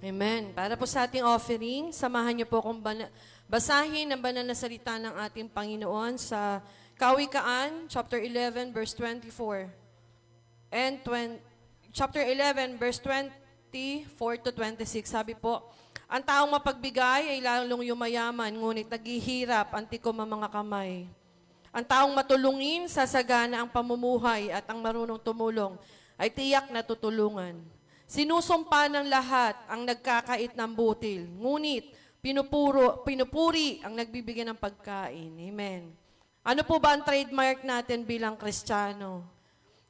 Amen. Para po sa ating offering, samahan niyo po akong basahin ang banal na salita ng ating Panginoon sa Kawikaan, chapter 11, verse 24. And chapter 11, verse 24 to 26. Sabi po, "Ang taong mapagbigay ay lalong yumayaman, ngunit naghihirap ang tikom ang mga kamay. Ang taong matulungin, sasagana ang pamumuhay, at ang marunong tumulong ay tiyak na tutulungan. Sinusumpa ng lahat ang nagkakait ng butil, ngunit pinupuri ang nagbibigay ng pagkain." Amen. Ano po ba ang trademark natin bilang Kristiyano?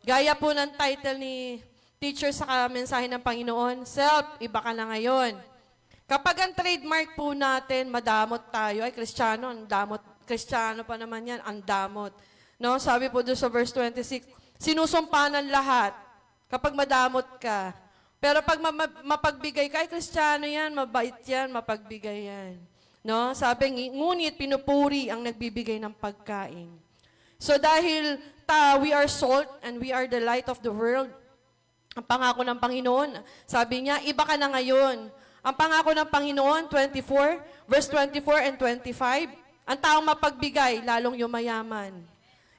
Gaya po ng title ni teacher sa mensahe ng Panginoon, "Self, iba ka na ngayon." Kapag ang trademark po natin, madamot tayo, ay Kristiyano, ang damot, Kristiyano pa naman yan, ang damot. No? Sabi po doon sa verse 26, sinusumpa ng lahat kapag madamot ka. Pero pag mapagbigay ka, ay Kristiyano yan, mabait yan, mapagbigay yan. No? Sabi, ngunit pinupuri ang nagbibigay ng pagkain. So dahil we are salt and we are the light of the world, ang pangako ng Panginoon, sabi niya, iba ka na ngayon. Ang pangako ng Panginoon, 24, verse 24 and 25, ang taong mapagbigay, lalong yumayaman.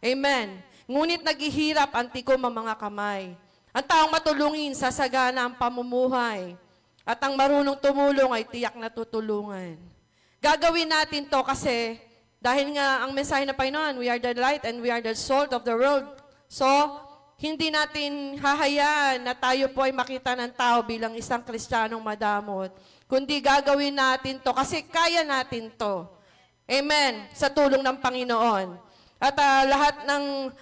Amen. Ngunit naghihirap ang tikom ang mga kamay. Ang taong matulungin, sasagana ang pamumuhay. At ang marunong tumulong ay tiyak na tutulungan. Gagawin natin to kasi dahil nga ang mensahe ng Panginoon, we are the light and we are the salt of the world. So, hindi natin hahayaan na tayo po ay makita ng tao bilang isang Kristiyanong madamot. Kundi gagawin natin to kasi kaya natin to. Amen. Sa tulong ng Panginoon. At lahat ng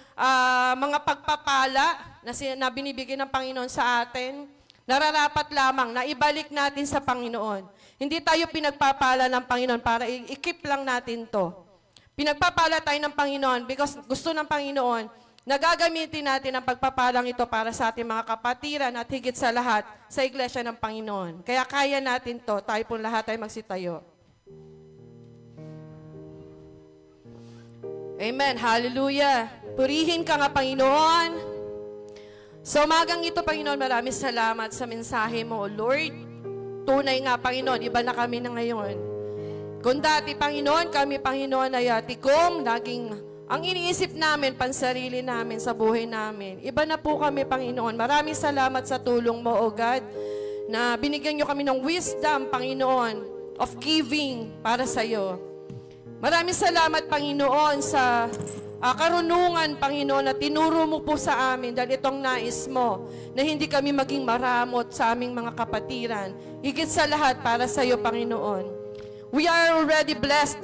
mga pagpapala na binibigay ng Panginoon sa atin, nararapat lamang na ibalik natin sa Panginoon. Hindi tayo pinagpapala ng Panginoon para i-keep lang natin to. Pinagpapala tayo ng Panginoon because gusto ng Panginoon na gagamitin natin ang pagpapalang ito para sa ating mga kapatiran at higit sa lahat sa iglesia ng Panginoon. Kaya kaya natin to, tayo pong lahat ay magsitayo. Amen. Hallelujah. Purihin ka nga, Panginoon. Sa umagang ito, Panginoon, maraming salamat sa mensahe mo, O Lord. Tunay nga, Panginoon, iba na kami na ngayon. Kung dati, Panginoon, kami, Panginoon, ay tikom, naging ang iniisip namin, pansarili namin sa buhay namin. Iba na po kami, Panginoon. Maraming salamat sa tulong mo, O God, na binigyan nyo kami ng wisdom, Panginoon, of giving para sa iyo. Maraming salamat, Panginoon, sa karunungan, Panginoon, na tinuro mo po sa amin dahil itong nais mo na hindi kami maging maramot sa aming mga kapatiran. Higit sa lahat para sa iyo, Panginoon. We are already blessed,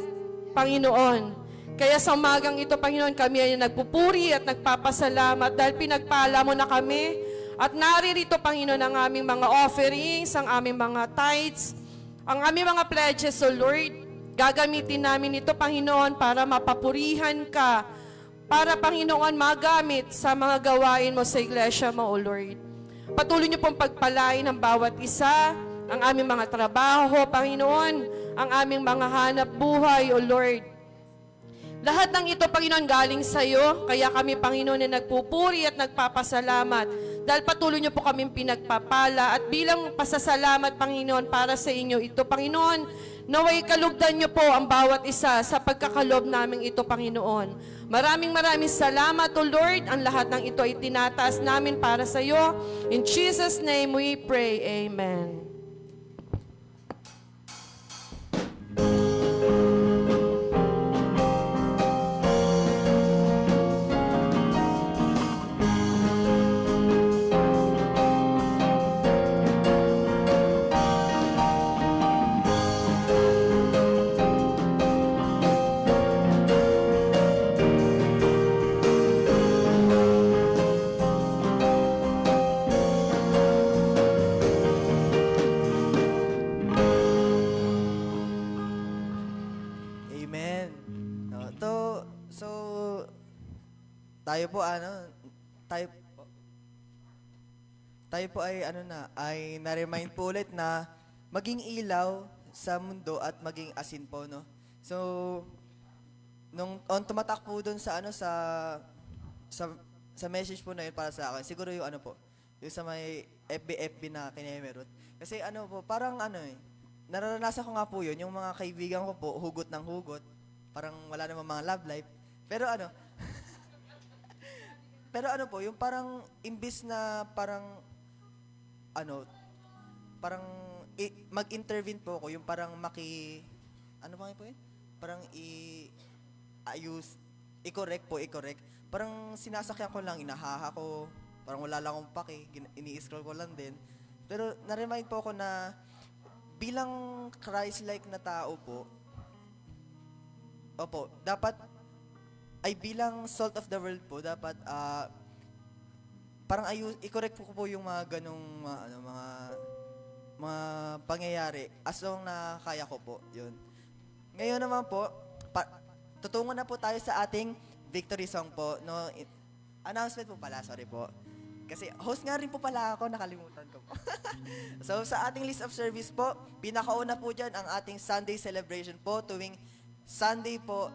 Panginoon. Kaya sa umagang ito, Panginoon, kami ay nagpupuri at nagpapasalamat dahil pinagpala mo na kami at naririto, Panginoon, ang aming mga offerings, ang aming mga tithes, ang aming mga pledges, O Lord. Gagamitin namin ito, Panginoon, para mapapurihan ka, para, Panginoon, magamit sa mga gawain mo sa iglesia mo, O Lord. Patuloy niyo pong pagpalain ang bawat isa, ang aming mga trabaho, Panginoon, ang aming mga hanap buhay, O Lord. Lahat ng ito, Panginoon, galing sa iyo. Kaya kami, Panginoon, na nagpupuri at nagpapasalamat. Dahil patuloy niyo po kaming pinagpapala. At bilang pasasalamat, Panginoon, para sa inyo ito, Panginoon, naway kalugdan niyo po ang bawat isa sa pagkakalob namin ito, Panginoon. Maraming salamat, O Lord. Ang lahat ng ito ay tinataas namin para sa iyo. In Jesus' name we pray. Amen. Amen. So, tayo po tayo po ay na-remind po ulit na maging ilaw sa mundo at maging asin po, no? So, tumatak po dun sa sa message po na yun para sa akin, siguro yung yung sa may FB na kinemerot. Kasi parang nararanasan ko nga po yun, yung mga kaibigan ko po, hugot ng hugot, parang wala namang mga love life. Pero pero po, yung parang imbis na parang mag-intervene po ako, yung parang po yun? Parang i-correct. Parang sinasakyan ko lang, inahaha ko, parang wala lang akong pake, ini-scroll ko lang din. Pero na-remind po ako na bilang Christ-like na tao po, dapat ay bilang salt of the world po, dapat parang i-correct po yung mga ganong mga mga pangyayari as long na kaya ko po. Yun. Ngayon naman po, tutungo na po tayo sa ating victory song po. No, announcement po pala, sorry po. Kasi host nga rin po pala ako, nakalimutan ko po. So sa ating list of service po, pinakauna po dyan ang ating Sunday celebration po tuwing Sunday po.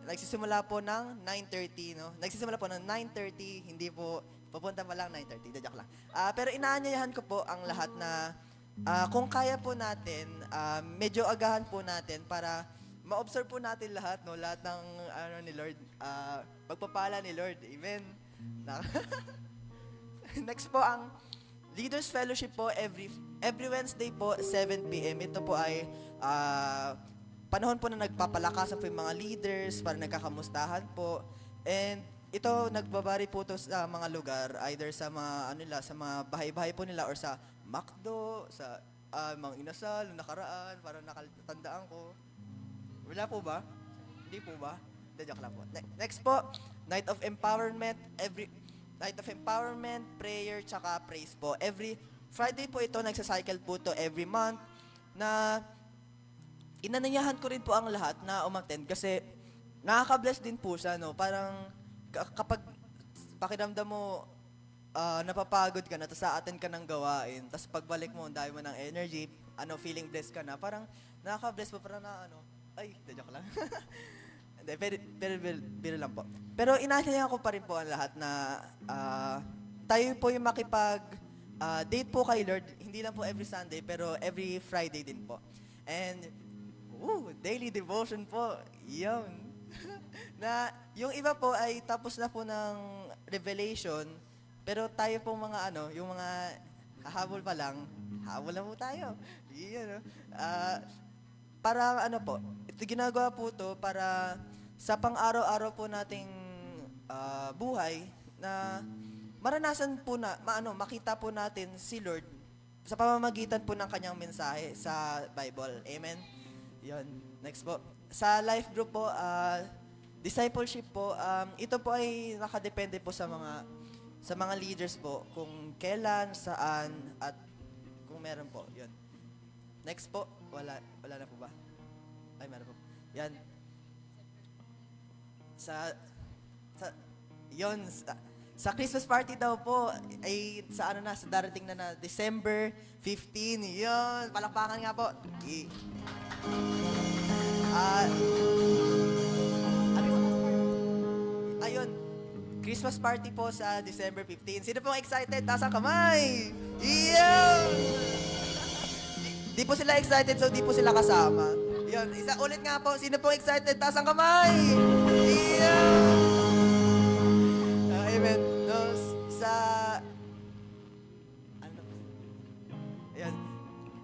Nagsisimula po ng 9:30, no? Nagsisimula po ng 9:30, hindi po pupunta pa lang 9:30, dadyak lang. Pero inaanyayahan ko po ang lahat na kung kaya po natin, medyo agahan po natin para ma-observe po natin lahat, no? Lahat ng ni Lord, pagpapala ni Lord. Amen. Next po ang Leaders Fellowship po every Wednesday po 7 p.m. Ito po ay panahon po na nagpapalakasan po yung mga leaders para nagkakamustahan po. And ito nagbabari po to sa mga lugar, either sa mga sa mga bahay-bahay po nila or sa McDo, sa mga inasal, nakaraan, para nakatandaan ko. Wala po ba? Hindi po ba? Joke lang po. Next po, Night of Empowerment, Night of Empowerment, prayer, tsaka praise po. Every Friday po ito, nagsacycle po to every month na inanyayahan ko rin po ang lahat na umattend kasi nakaka-bless din po siya, no? Parang kapag pakiramdam mo napapagod ka na, tapos sa-attend ka ng gawain, tapos pagbalik mo, ang dami mo ng energy, feeling blessed ka na, parang nakaka-bless po, parang ay, joke lang. Pero lang po. Pero inasaya ko pa rin po ang lahat na tayo po yung date po kay Lord, hindi lang po every Sunday, pero every Friday din po. And, daily devotion po. Yun. Na, yung iba po ay tapos na po ng revelation, pero tayo po mga yung mga hahabol pa lang, habol na po tayo. Yun, parang po, ito ginagawa po to para sa pang-araw-araw po nating buhay na maranasan po makita po natin si Lord sa pamamagitan po ng kanyang mensahe sa Bible. Amen? Yun. Next po. Sa life group po, discipleship po, ito po ay nakadepende po sa mga leaders po kung kailan, saan, at kung meron po. Yun. Next po. Wala na po ba? Ay, meron po. Yan. Sa Christmas party daw po, ay sa sa darating na December 15. Yun. Palakpakan nga po. Ayun. Christmas party po sa December 15. Sino pong excited? Taas ang kamay! Iyon! Di po sila excited, so di po sila kasama. Yun, isa ulit nga po. Sino pong excited? Taas ang kamay! Iyon! Amen. No, Ayan.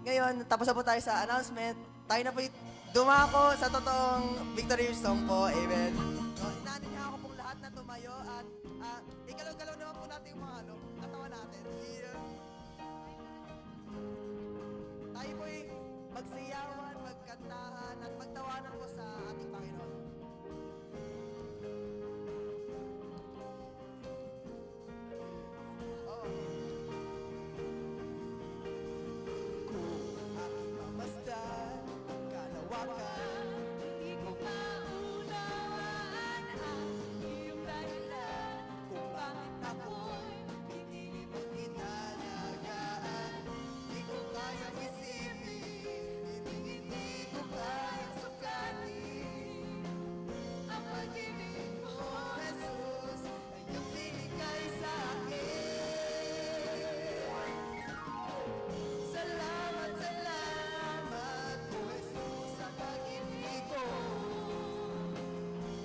Ngayon, tapos na po tayo sa announcement. Tayo na po dumako sa totoong victory song po. Amen. So, inanin niya ako pong lahat na tumayo at igalaw-galaw naman po natin yung mga katawan natin. Ayan. Tayo po'y magsiyawan, magkantahan, at magtawanan po sa ating Panginoon. Oh. Kung aking mamasdan, kalawakan, hindi ko maunawaan ang iyong dahilan kung bakit ako'y pinili mong inalagaan. Di ko kayang isipin, hindi ko kayang sukatin ang pag-ibig mo, Jesus, ay iyong binigay sa akin. Salamat, salamat po, Jesus, sa pag-ibig mo.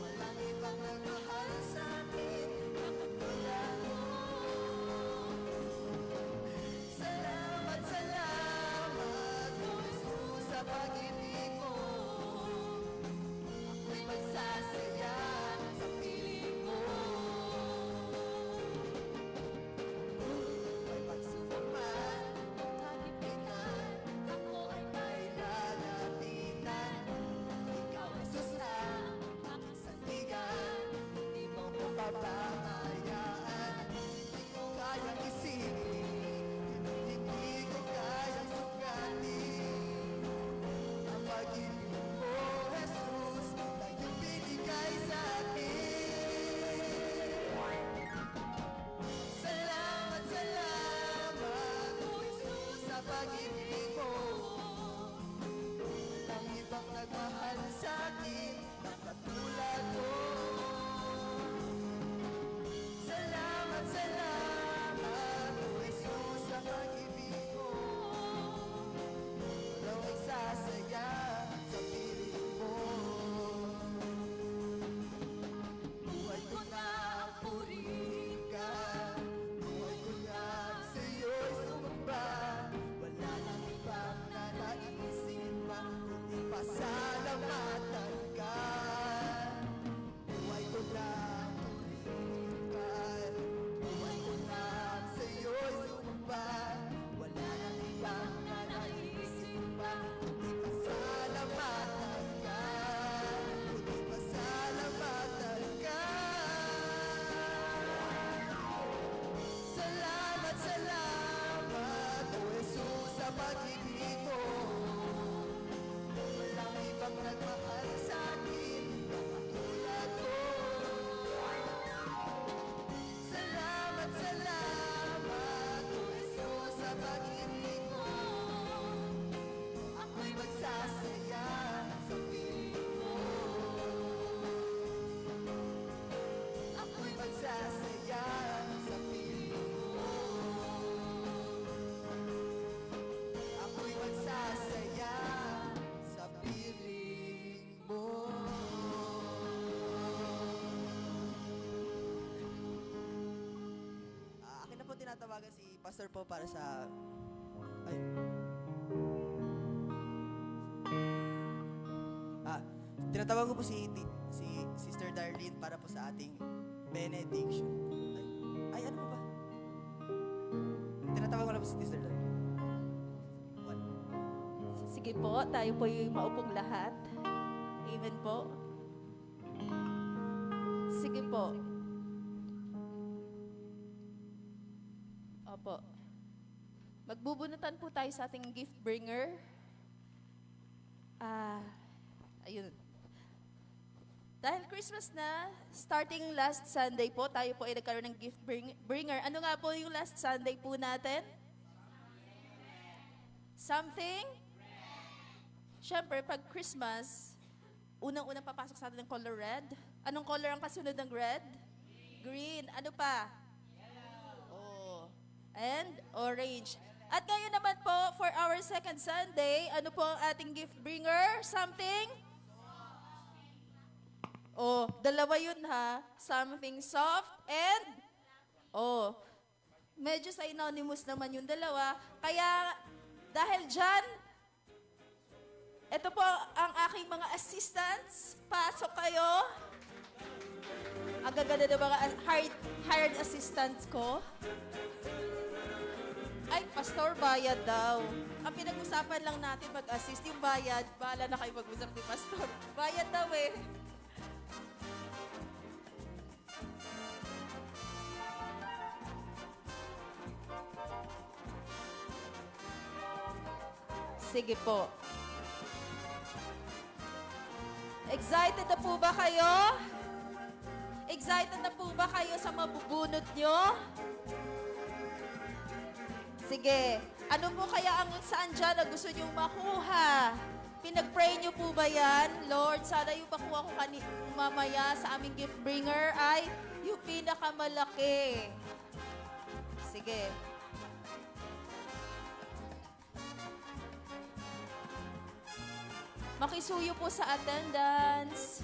Walang ibang nagmahal sa akin na katulad mo. Salamat, salamat po, Jesus, sa pag-ibig mo. Ako'y magsasaya sa piling mo. May pagsubok man, kagipitan, ako ay may lalapitan. Ikaw ang susa, aking sandigan, di mo ko papabayaan. Di ko kayang isipin, hindi ko kayang sukatin pag-ibig mo. Walang ibang nagmahal sa'kin na katulad mo. Salamat, salamat, O Jesus, sa pag-ibig mo. Walang magsasaya sa piling mo. Buhay ko na purihin ka. Buhay ko na sa'yo'y sumamba. Wala nang ibang nanaisin pa, kundi pasalamatan ka. Buhay ko na purihin ka. Buhay ko na sa'yo'y sumamba. Wala nang ibang nanaisin pa, kundi pasalamatan ka. Kundi pasalamatan ka. Salamat, salamat, O Jesus, sa pag-ibig mo. Walang ibang nagmahal sa'kin na katulad mo. Salamat, salamat, O Jesus, sa pag-ibig mo. Ako'y magsasaya sa piling mo. Ako'y magsasaya sa piling mo. Ako'y magsasaya sa piling mo. Akin na po tinatawagan si Pastor po para sa... Ay. Tinatawagan ko po si Sister Darlene para po sa ating benediction. Ay, ano po ba? Tinatawagan ko lang po si Sister Darlene. What? Sige po, tayo po yung maupong lahat. Amen po. Sige po. Opo. Magbubunutan po tayo sa ating gift bringer. Ayun. Dahil Christmas na, starting last Sunday po, tayo po ay nagkaroon ng gift bringer. Ano nga po yung last Sunday po natin? Something? Siyempre, pag Christmas, unang-unang papasok sa atin ng color red. Anong color ang kasunod ng red? Green. Ano pa? Yellow. Oh. And orange. At ngayon naman po, for our second Sunday, ano po ang ating gift bringer? Something? Oh, dalawa yun ha. Something soft and, oh, medyo synonymous naman yung dalawa. Kaya, dahil dyan, ito po ang aking mga assistants. Pasok kayo. Ang gaganda ng mga hired assistants ko. Ay, pastor, bayad daw. Ang pinag-usapan lang natin mag-assist yung bayad. Bahala na kayo mag-usap ni pastor. Bayad daw eh. Sige po. Excited na po ba kayo? Excited na po ba kayo sa mabubunot nyo? Sige. Ano po kaya ang saan dyan na gusto nyong makuha? Pinag-pray nyo po ba yan? Lord, sana yung makuha ko mamaya sa aming gift bringer ay yung pinakamalaki. Sige. Makisuyo po sa attendance.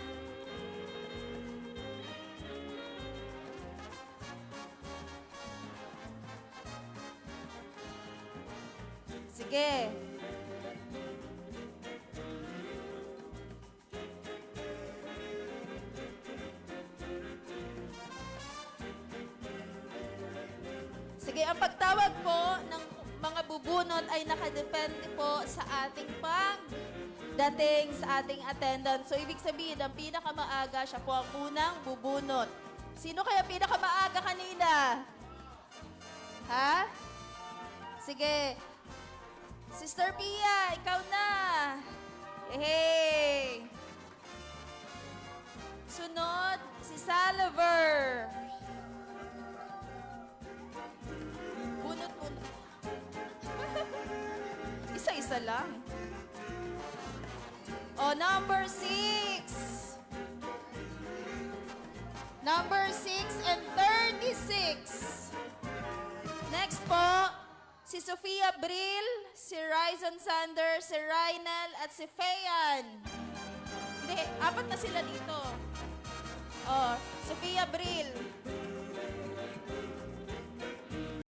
Sige. Sige, ang pagtawag po ng mga bubunot ay nakadepende po sa ating dating sa ating attendance. So, ibig sabihin, ang pinakamaaga, siya po ang unang bubunot. Sino kaya pinakamaaga kanina? Ha? Sige. Sister Pia, ikaw na. Hey! Sunod, si Saliver. Bunot. isa lang. O, number 6. Number 6 and 36. Next po, si Sofia Bril, si Ryzen Sander, si Rynel, at si Fayan. Hindi, 4 na sila dito. Oh, Sofia Bril,